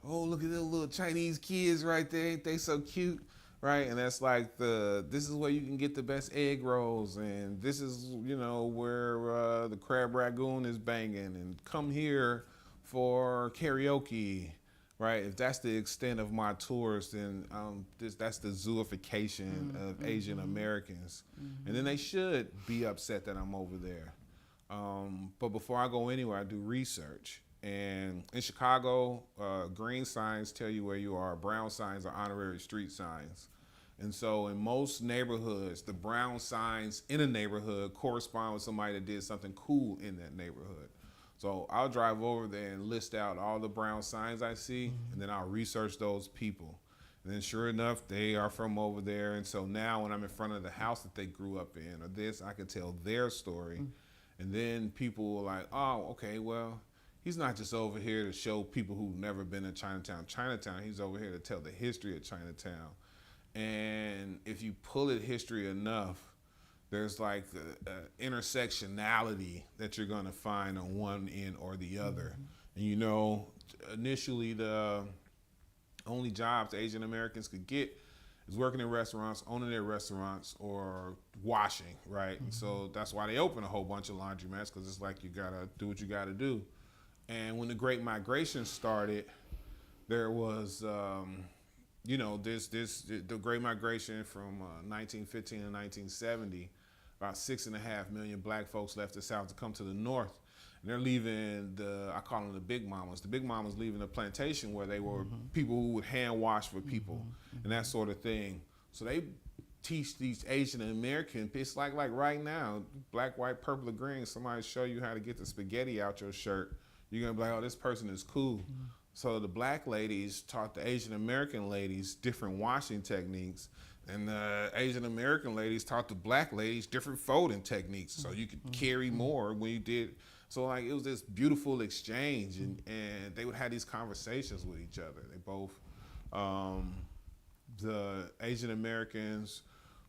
Speaker 2: oh, look at those little Chinese kids right there. Ain't they so cute? Right, and that's like this is where you can get the best egg rolls, and this is, where the crab ragoon is banging, and come here for karaoke, right? If that's the extent of my tours, then that's the zooification of Asian Americans. And then they should be upset that I'm over there. But before I go anywhere, I do research. And in Chicago, green signs tell you where you are. Brown signs are honorary street signs. And so in most neighborhoods, the brown signs in a neighborhood correspond with somebody that did something cool in that neighborhood. So I'll drive over there and list out all the brown signs I see, and then I'll research those people. And then sure enough, they are from over there. And so now when I'm in front of the house that they grew up in or this, I can tell their story. And then people are like, oh, okay, well, he's not just over here to show people who've never been to Chinatown. He's over here to tell the history of Chinatown. And if you pull it history enough, there's like intersectionality that you're going to find on one end or the other. And initially the only jobs Asian Americans could get is working in restaurants, owning their restaurants, or washing, right? And so that's why they open a whole bunch of laundromats, because it's like you gotta do what you gotta do. And when the Great Migration started, there was, the Great Migration from 1915 to 1970. About 6.5 million black folks left the South to come to the North. And they're leaving I call them the big mamas. The big mamas leaving the plantation where they were people who would hand wash for people and that sort of thing. So they teach these Asian American, it's like right now, black, white, purple, or green, somebody show you how to get the spaghetti out your shirt. You're gonna be like, oh, this person is cool. So the black ladies taught the Asian American ladies different washing techniques, and the Asian American ladies taught the black ladies different folding techniques, so you could carry more when you did. So like it was this beautiful exchange, and they would have these conversations with each other. They both, the Asian Americans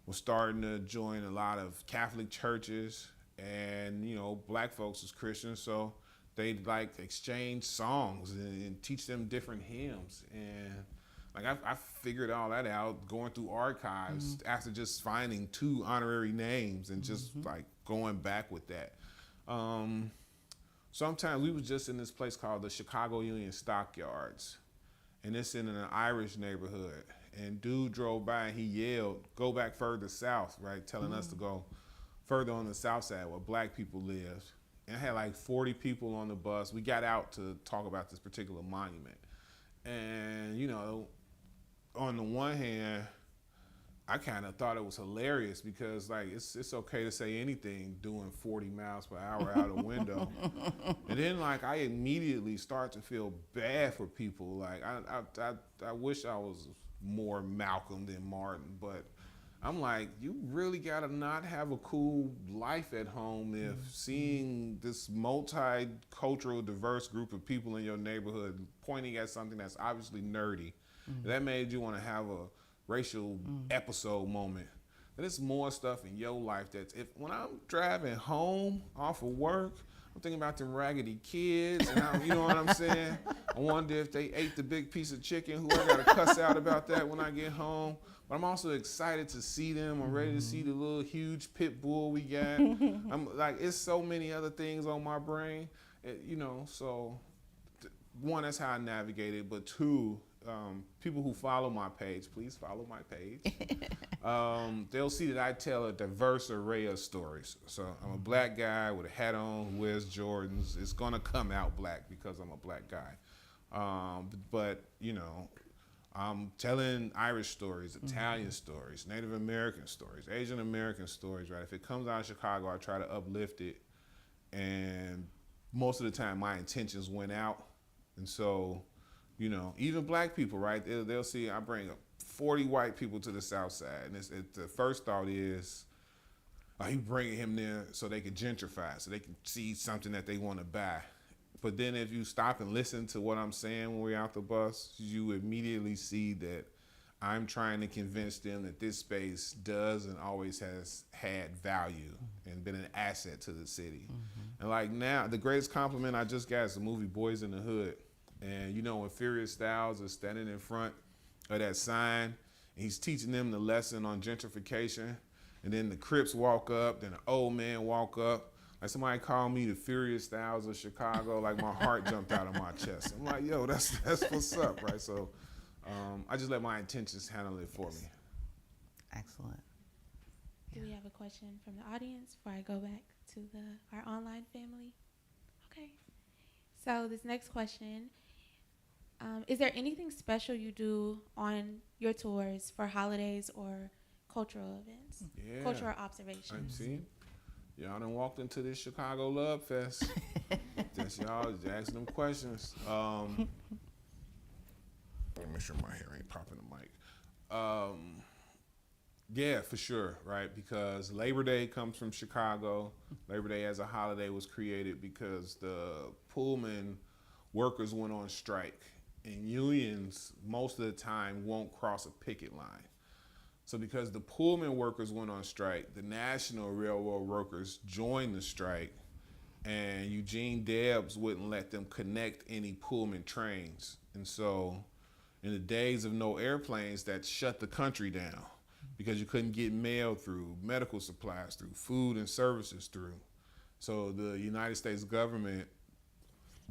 Speaker 2: were starting to join a lot of Catholic churches, and black folks was Christians, so they'd like exchange songs and teach them different hymns. And like I figured all that out going through archives after just finding 2 honorary names and just like going back with that. Sometimes we was just in this place called the Chicago Union Stockyards, and it's in an Irish neighborhood. And dude drove by and he yelled, "Go back further south," right? Telling us to go further on the south side where black people lived. And I had like 40 people on the bus. We got out to talk about this particular monument. And, on the one hand, I kind of thought it was hilarious because like it's okay to say anything doing 40 miles per hour out a window. And then like I immediately start to feel bad for people. Like I wish I was more Malcolm than Martin, but I'm like, you really gotta not have a cool life at home if seeing this multicultural, diverse group of people in your neighborhood pointing at something that's obviously nerdy, that made you wanna have a racial episode moment. There's more stuff in your life that's, when I'm driving home off of work, I'm thinking about them raggedy kids, and you know what I'm saying? I wonder if they ate the big piece of chicken, who I gotta cuss out about that when I get home. But I'm also excited to see them. I'm ready to see the little huge pit bull we got. I'm like, it's so many other things on my brain, so one, that's how I navigate it, but 2, people who follow my page, please follow my page. They'll see that I tell a diverse array of stories. So I'm a black guy with a hat on who wears Jordans. It's gonna come out black because I'm a black guy. But I'm telling Irish stories, Italian stories, Native American stories, Asian American stories, right? If it comes out of Chicago, I try to uplift it. And most of the time my intentions went out. And so, even black people, right? They'll see I bring 40 white people to the South Side. And the first thought is, you bringing him there so they can gentrify, so they can see something that they want to buy. But then if you stop and listen to what I'm saying when we're out the bus, you immediately see that I'm trying to convince them that this space does and always has had value and been an asset to the city. And like now, the greatest compliment I just got is the movie Boys in the Hood. And when Furious Styles is standing in front of that sign, and he's teaching them the lesson on gentrification, and then the Crips walk up, then the old man walk up. Like somebody called me the Furious Styles of Chicago, like my heart jumped out of my chest. I'm like, yo, that's what's up, right? So I just let my intentions handle it for me.
Speaker 3: Excellent.
Speaker 1: Do we have a question from the audience before I go back to our online family? Okay. So this next question, is there anything special you do on your tours for holidays or cultural events?
Speaker 2: Yeah.
Speaker 1: Cultural observations?
Speaker 2: See? Y'all done walked into this Chicago Love Fest. Just y'all asking them questions. Let me make sure my hair ain't popping the mic. Yeah, for sure, right? Because Labor Day comes from Chicago. Labor Day as a holiday was created because the Pullman workers went on strike, and unions most of the time won't cross a picket line. So because the Pullman workers went on strike, the National Railroad workers joined the strike, and Eugene Debs wouldn't let them connect any Pullman trains. And so in the days of no airplanes that shut the country down because you couldn't get mail through, medical supplies through, food and services through. So the United States government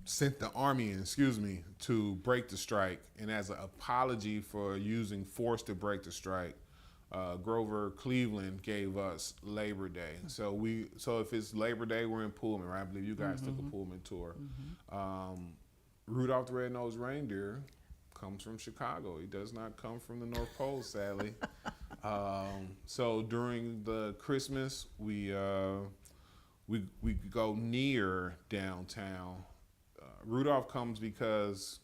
Speaker 2: sent the army in, to break the strike. And as an apology for using force to break the strike, Grover Cleveland gave us Labor Day. So if it's Labor Day, we're in Pullman, right? I believe you guys took a Pullman tour. Rudolph the Red-Nosed Reindeer comes from Chicago. He does not come from the North Pole, sadly. So during the Christmas, we go near downtown. Rudolph comes because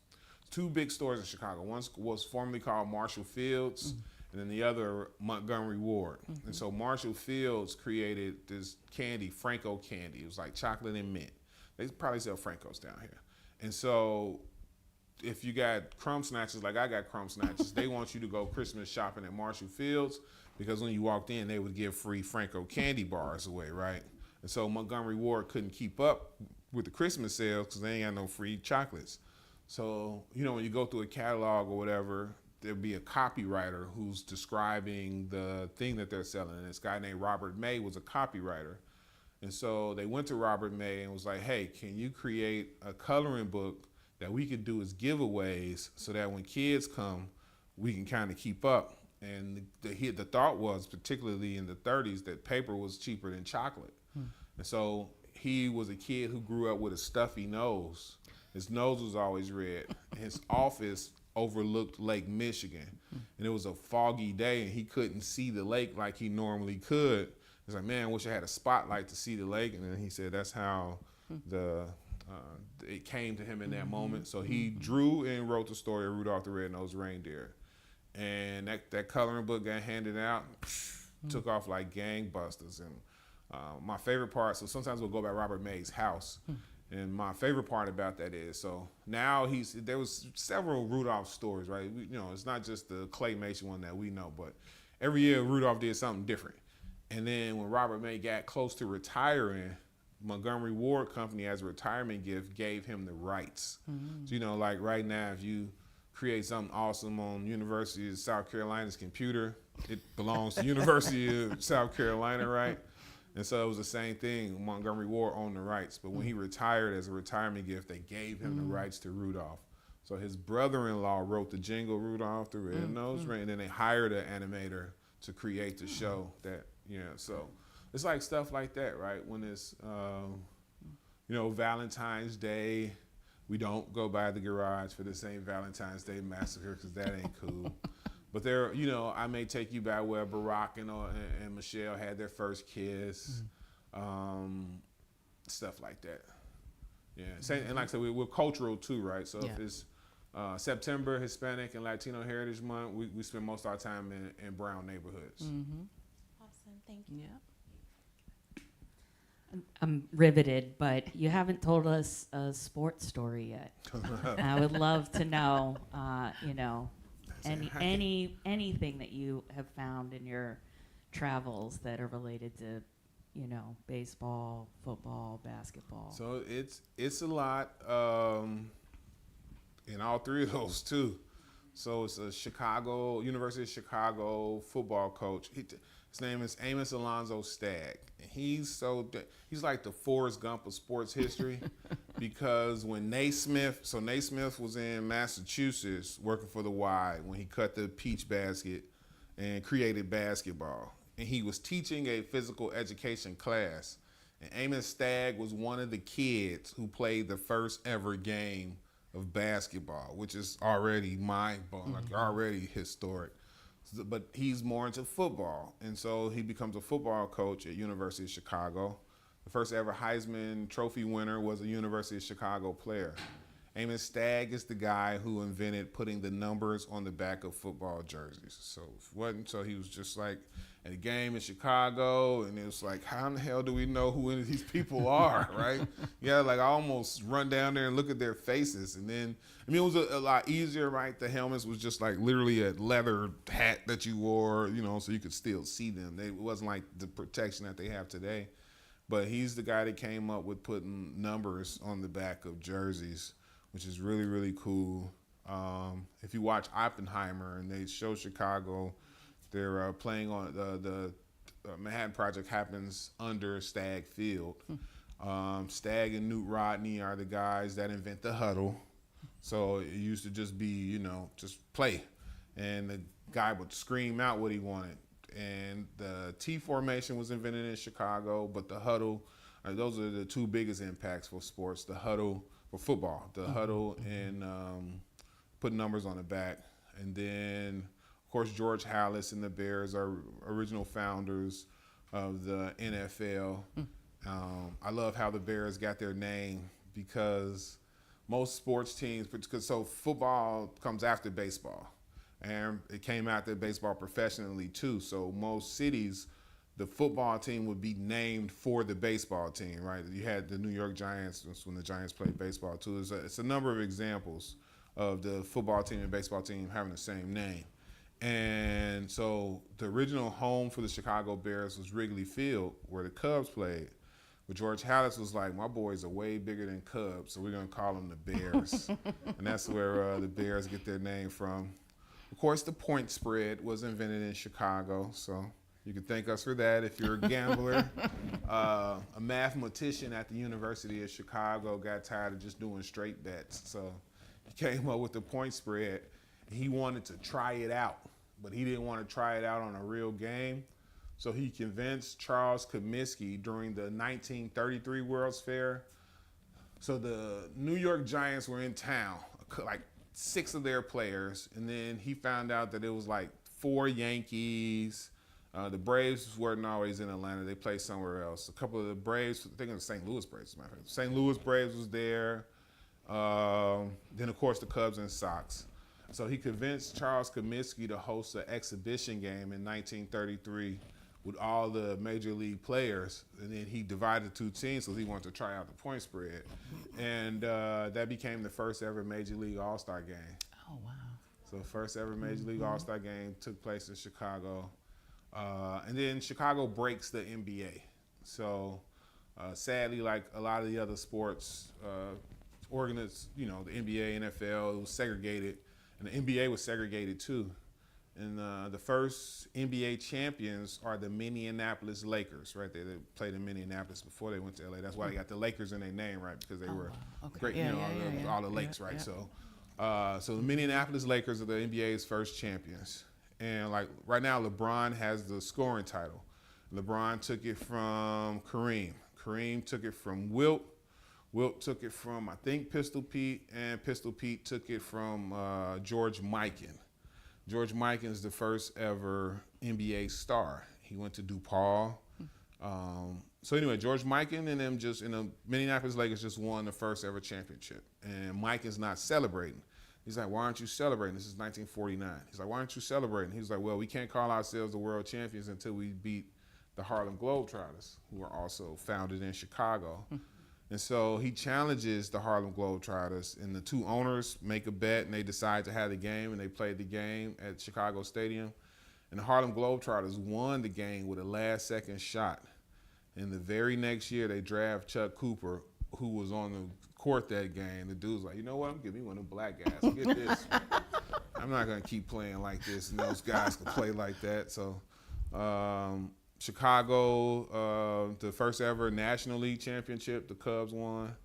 Speaker 2: two big stores in Chicago. One was formerly called Marshall Fields, and then the other Montgomery Ward. And so Marshall Fields created this candy, Franco candy. It was like chocolate and mint. They probably sell Francos down here. And so if you got crumb snatchers, like I got crumb snatchers, they want you to go Christmas shopping at Marshall Fields because when you walked in, they would give free Franco candy bars away, right? And so Montgomery Ward couldn't keep up with the Christmas sales because they ain't got no free chocolates. So, when you go through a catalog or whatever, there'll be a copywriter who's describing the thing that they're selling. And this guy named Robert May was a copywriter. And so they went to Robert May and was like, hey, can you create a coloring book that we could do as giveaways so that when kids come, we can kind of keep up. And the thought was, particularly in the 30s, that paper was cheaper than chocolate. And so he was a kid who grew up with a stuffy nose. His nose was always red. His office overlooked Lake Michigan. And it was a foggy day and he couldn't see the lake like he normally could. He's like, man, I wish I had a spotlight to see the lake. And then he said that's how it came to him in that moment. So he drew and wrote the story of Rudolph the Red-Nosed Reindeer. And that coloring book got handed out, took off like gangbusters. And my favorite part, so sometimes we'll go by Robert May's house. And my favorite part about that is, so now there was several Rudolph stories, right? It's not just the claymation one that we know, but every year Rudolph did something different. And then when Robert May got close to retiring, Montgomery Ward Company, as a retirement gift, gave him the rights. So, like right now, if you create something awesome on University of South Carolina's computer, it belongs to University of South Carolina, right? And so it was the same thing. Montgomery Ward owned the rights, but when he retired as a retirement gift, they gave him the rights to Rudolph. So his brother-in-law wrote the jingle, Rudolph the Red-Nosed Reindeer, and then they hired an animator to create the show that, so it's like stuff like that, right? When it's, Valentine's Day, we don't go by the garage for the same Valentine's Day massacre because that ain't cool. But there, I may take you by where Barack and Michelle had their first kiss, stuff like that. Yeah, and like I said, we're cultural too, right? So if it's September, Hispanic and Latino Heritage Month, we spend most of our time in brown neighborhoods.
Speaker 1: Awesome, thank you.
Speaker 4: I'm riveted, but you haven't told us a sports story yet. I would love to know, anything that you have found in your travels that are related to, baseball, football, basketball.
Speaker 2: So it's a lot in all three of those too. So it's a University of Chicago football coach. His name is Amos Alonzo Stagg. He's like the Forrest Gump of sports history because when Naismith was in Massachusetts working for the Y when he cut the peach basket and created basketball. And he was teaching a physical education class. And Amos Stagg was one of the kids who played the first ever game of basketball, which is already mind-blowing, like already historic. But he's more into football, and so he becomes a football coach at University of Chicago. The first ever Heisman Trophy winner was a University of Chicago player. Amos Stagg is the guy who invented putting the numbers on the back of football jerseys. So he was just like at a game in Chicago, and it was like, how in the hell do we know who any of these people are, right? Yeah, like I almost run down there and look at their faces, and then it was a lot easier, right? The helmets was just like literally a leather hat that you wore, so you could still see them. It wasn't like the protection that they have today. But he's the guy that came up with putting numbers on the back of jerseys, which is really, really cool. If you watch Oppenheimer and they show Chicago, they're playing on the Manhattan Project happens under Stagg Field. Stagg and Newt Rodney are the guys that invent the huddle. So it used to just be, just play. And the guy would scream out what he wanted. And the T formation was invented in Chicago, but the huddle, those are the two biggest impacts for sports. The huddle for football, the huddle and put numbers on the back. And then, of course, George Halas and the Bears are original founders of the NFL. I love how the Bears got their name because most sports teams, so football comes after baseball. And it came after baseball professionally too. So most cities, the football team would be named for the baseball team, right? You had the New York Giants when the Giants played baseball too. It's a number of examples of the football team and baseball team having the same name. And so the original home for the Chicago Bears was Wrigley Field, where the Cubs played. But George Halas was like, my boys are way bigger than Cubs, so we're going to call them the Bears. And that's where the Bears get their name from. Of course, the point spread was invented in Chicago, so you can thank us for that if you're a gambler. A mathematician at the University of Chicago got tired of just doing straight bets, so he came up with the point spread. He wanted to try it out, but he didn't want to try it out on a real game. So he convinced Charles Comiskey during the 1933 World's Fair. So the New York Giants were in town, like 6 of their players, and then he found out that it was like 4 Yankees. The Braves weren't always in Atlanta. They played somewhere else. A couple of the Braves, I think it was St. Louis Braves, as a matter of fact. St. Louis Braves was there. Then, of course, the Cubs and Sox. So he convinced Charles Comiskey to host an exhibition game in 1933 with all the major league players, and then he divided 2 teams because he wanted to try out the point spread. And that became the first ever Major League All-Star game.
Speaker 3: Oh, wow.
Speaker 2: So first ever Major League All-Star game took place in Chicago. And then Chicago breaks the NBA. So sadly, like a lot of the other sports, the NBA, NFL, it was segregated. And the NBA was segregated too. And the first NBA champions are the Minneapolis Lakers, right? They played in Minneapolis before they went to LA. That's why they got the Lakers in their name, right? Because they were great, all the lakes, right? Yeah. So the Minneapolis Lakers are the NBA's first champions. And like right now, LeBron has the scoring title. LeBron took it from Kareem. Kareem took it from Wilt. Wilt took it from, I think, Pistol Pete, and Pistol Pete took it from George Mikan. George Mikan is the first ever NBA star. He went to DePaul. So anyway, George Mikan and them the Minneapolis Lakers just won the first ever championship. And Mikan's not celebrating. He's like, why aren't you celebrating? This is 1949. He's like, why aren't you celebrating? He's like, well, we can't call ourselves the world champions until we beat the Harlem Globetrotters, who are also founded in Chicago. And so he challenges the Harlem Globetrotters, and the 2 owners make a bet, and they decide to have the game, and they played the game at Chicago Stadium. And the Harlem Globetrotters won the game with a last-second shot. And the very next year, they draft Chuck Cooper, who was on the court that game. The dude's like, you know what? Give me one of them black guys. Get this. I'm not going to keep playing like this, and those guys can play like that. So Chicago, the first ever National League championship, the Cubs won.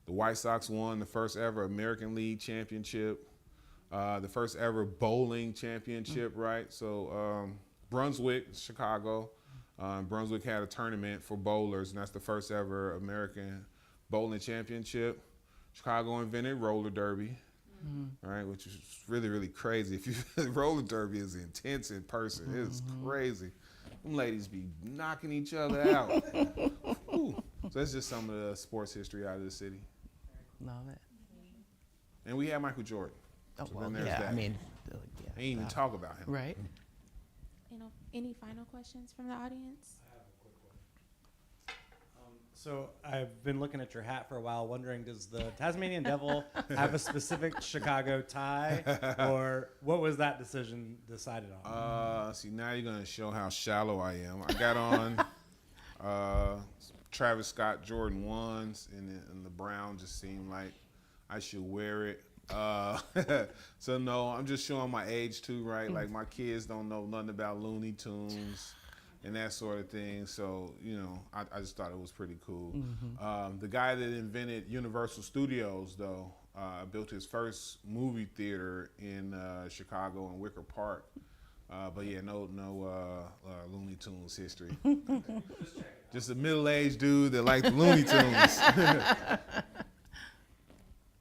Speaker 2: The White Sox won the first ever American League championship. The first ever bowling championship, right? So Brunswick, Chicago. Brunswick had a tournament for bowlers, and that's the first ever American bowling championship. Chicago invented roller derby, right? Which is really, really crazy. Roller derby is intense in person. It's crazy. Them ladies be knocking each other out. So that's just some of the sports history out of the city.
Speaker 3: Love it.
Speaker 2: And we had Michael Jordan.
Speaker 3: Oh,
Speaker 2: So
Speaker 3: well,
Speaker 2: then there's
Speaker 3: yeah,
Speaker 2: that.
Speaker 3: I mean, yeah.
Speaker 2: I ain't even talk about him.
Speaker 3: Right.
Speaker 1: Any final questions from the audience?
Speaker 5: I have a quick one. So I've been looking at your hat for a while, wondering, does the Tasmanian Devil have a specific Chicago tie, or what was that decision decided on?
Speaker 2: See, now you're gonna show how shallow I am. I got on Travis Scott Jordan 1s, and the brown just seemed like I should wear it. Uh, so no, I'm just showing my age too, right? Like my kids don't know nothing about Looney Tunes and that sort of thing. So, I just thought it was pretty cool. The guy that invented Universal Studios, though, built his first movie theater in Chicago in Wicker Park. But yeah, no Looney Tunes history. Just a middle-aged dude that liked the Looney Tunes.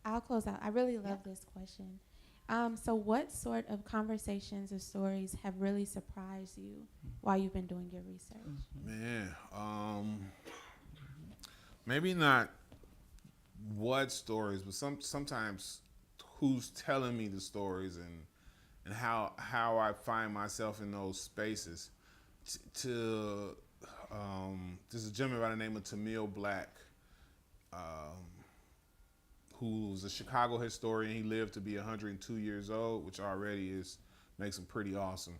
Speaker 1: I'll close out. I really love this question. So what sort of conversations or stories have really surprised you while you've been doing your research?
Speaker 2: Man, maybe not what stories, but sometimes who's telling me the stories and how I find myself in those spaces. There's a gentleman by the name of Tamil Black, who's a Chicago historian. He lived to be 102 years old, which already makes him pretty awesome.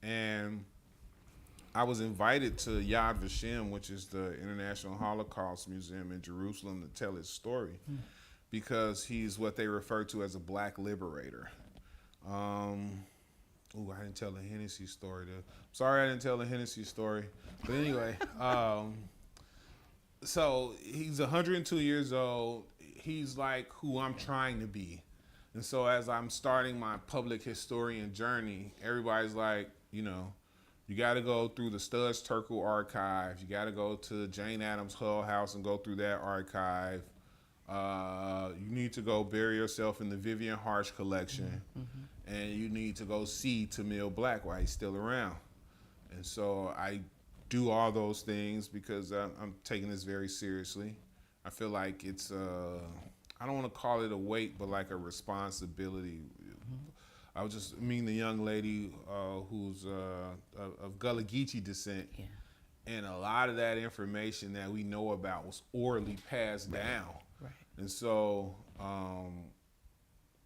Speaker 2: And I was invited to Yad Vashem, which is the International Holocaust Museum in Jerusalem, to tell his story, because he's what they refer to as a black liberator. I didn't tell the Hennessy story. Sorry I didn't tell the Hennessy story. But anyway, so he's 102 years old. He's like who I'm trying to be. And so as I'm starting my public historian journey, everybody's like, you got to go through the Studs Circle archive. You got to go to Jane Addams' Hull House and go through that archive. You need to go bury yourself in the Vivian Harsh collection. And you need to go see Tamil Black while he's still around. And so I do all those things because I'm taking this very seriously. I feel like it's, I don't want to call it a weight, but like a responsibility. I was just meeting the young lady who's of Gullah Geechee descent.
Speaker 3: Yeah.
Speaker 2: And a lot of that information that we know about was orally passed down.
Speaker 3: Right.
Speaker 2: And so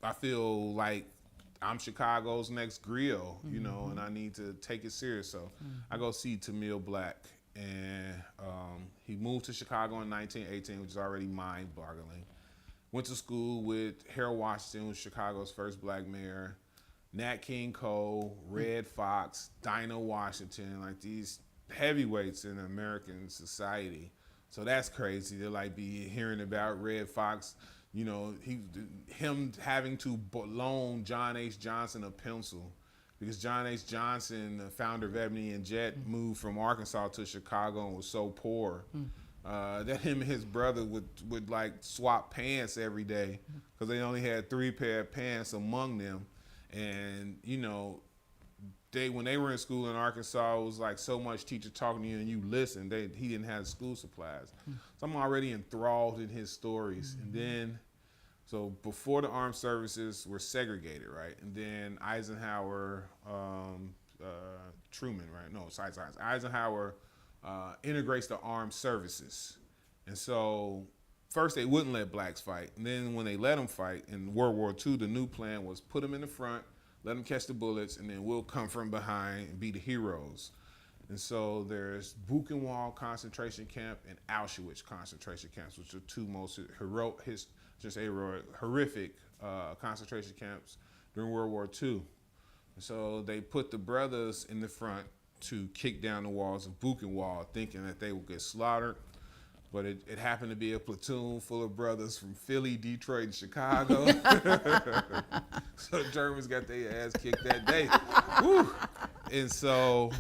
Speaker 2: I feel like I'm Chicago's next griot, and I need to take it serious. So I go see Tamil Black, and he moved to Chicago in 1918, which is already mind-boggling. Went to school with Harold Washington, who was Chicago's first black mayor, Nat King Cole, Red Fox, Dinah Washington, like these heavyweights in American society. So that's crazy to like be hearing about Red Fox. Him having to loan John H. Johnson a pencil because John H. Johnson, the founder of Ebony and Jet, moved from Arkansas to Chicago and was so poor that him and his brother would like swap pants every day because they only had 3 pair of pants among them. And, when they were in school in Arkansas, it was like so much teacher talking to you and you listen. He didn't have school supplies. So I'm already enthralled in his stories. And then, so before the armed services were segregated, right? And then Eisenhower, Truman, right? No, sorry. Eisenhower integrates the armed services. And so first they wouldn't let blacks fight. And then when they let them fight in World War II, the new plan was put them in the front, let them catch the bullets, and then we'll come from behind and be the heroes. And so there's Buchenwald concentration camp and Auschwitz concentration camps, which are two most horrific concentration camps during World War II. And so they put the brothers in the front to kick down the walls of Buchenwald, thinking that they would get slaughtered. But it happened to be a platoon full of brothers from Philly, Detroit, and Chicago. So the Germans got their ass kicked that day. Woo. And so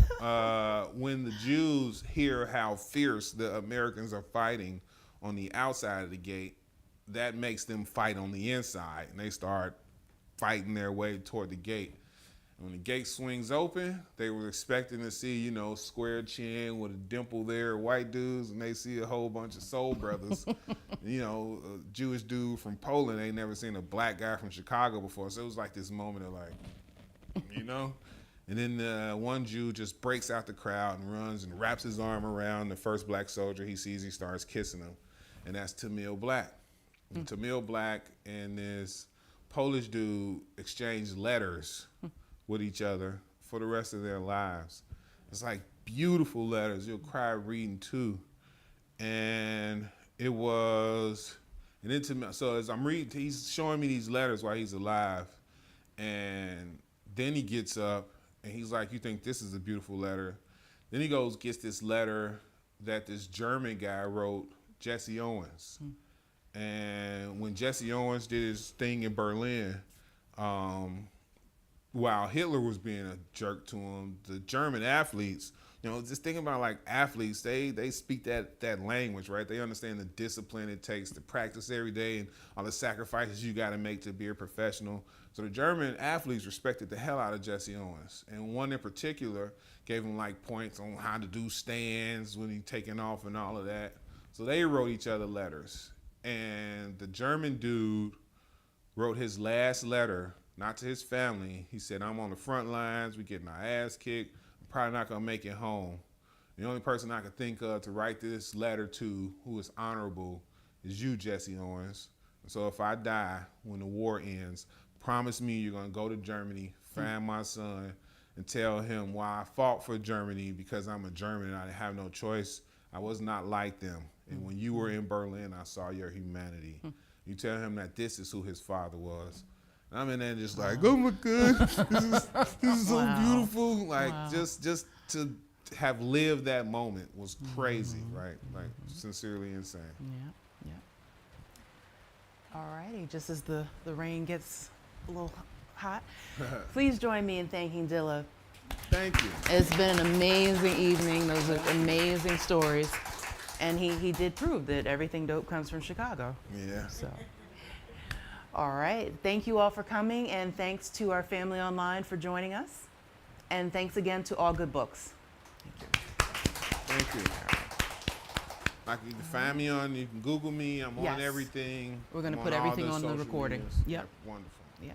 Speaker 2: when the Jews hear how fierce the Americans are fighting on the outside of the gate, that makes them fight on the inside. And they start fighting their way toward the gate. When the gate swings open, they were expecting to see, square chin with a dimple there, white dudes, and they see a whole bunch of soul brothers. A Jewish dude from Poland ain't never seen a black guy from Chicago before. So it was like this moment of like, And then one Jew just breaks out the crowd and runs and wraps his arm around the first black soldier he sees. He starts kissing him. And that's Tamil Black. And Tamil Black and this Polish dude exchanged letters with each other for the rest of their lives. It's like beautiful letters. You'll cry reading too. And it was And then so as I'm reading, he's showing me these letters while he's alive. And then he gets up and he's like, you think this is a beautiful letter? Then he gets this letter that this German guy wrote, Jesse Owens. And when Jesse Owens did his thing in Berlin, while Hitler was being a jerk to him, the German athletes, just thinking about like athletes, they speak that language, right? They understand the discipline it takes to practice every day and all the sacrifices you got to make to be a professional. So the German athletes respected the hell out of Jesse Owens. And one in particular gave him like points on how to do stands when he's taking off and all of that. So they wrote each other letters. And the German dude wrote his last letter, not to his family. He said, I'm on the front lines, we getting our ass kicked. I'm probably not gonna make it home. The only person I could think of to write this letter to who is honorable is you, Jesse Owens. So if I die when the war ends, promise me you're gonna go to Germany, find my son, and tell him why I fought for Germany because I'm a German and I have no choice. I was not like them. And when you were in Berlin, I saw your humanity. You tell him that this is who his father was. And I'm in there just like, oh my God, this is so beautiful. Like just to have lived that moment was crazy, right? Like sincerely insane.
Speaker 3: Yeah. All righty, just as the rain gets a little hot, please join me in thanking Dilla.
Speaker 2: Thank you.
Speaker 3: It's been an amazing evening. Those are amazing stories. And he did prove that everything dope comes from Chicago.
Speaker 2: Yeah.
Speaker 3: So, all right. Thank you all for coming, and thanks to our family online for joining us. And thanks again to All Good Books.
Speaker 2: Thank you. Like you can find me you can Google me. I'm
Speaker 3: Yes.
Speaker 2: on everything.
Speaker 3: We're going to
Speaker 2: I'm
Speaker 3: put
Speaker 2: all
Speaker 3: everything
Speaker 2: the
Speaker 3: on the
Speaker 2: social
Speaker 3: recording.
Speaker 2: medias.
Speaker 3: Yep.
Speaker 2: Wonderful.
Speaker 3: Yeah.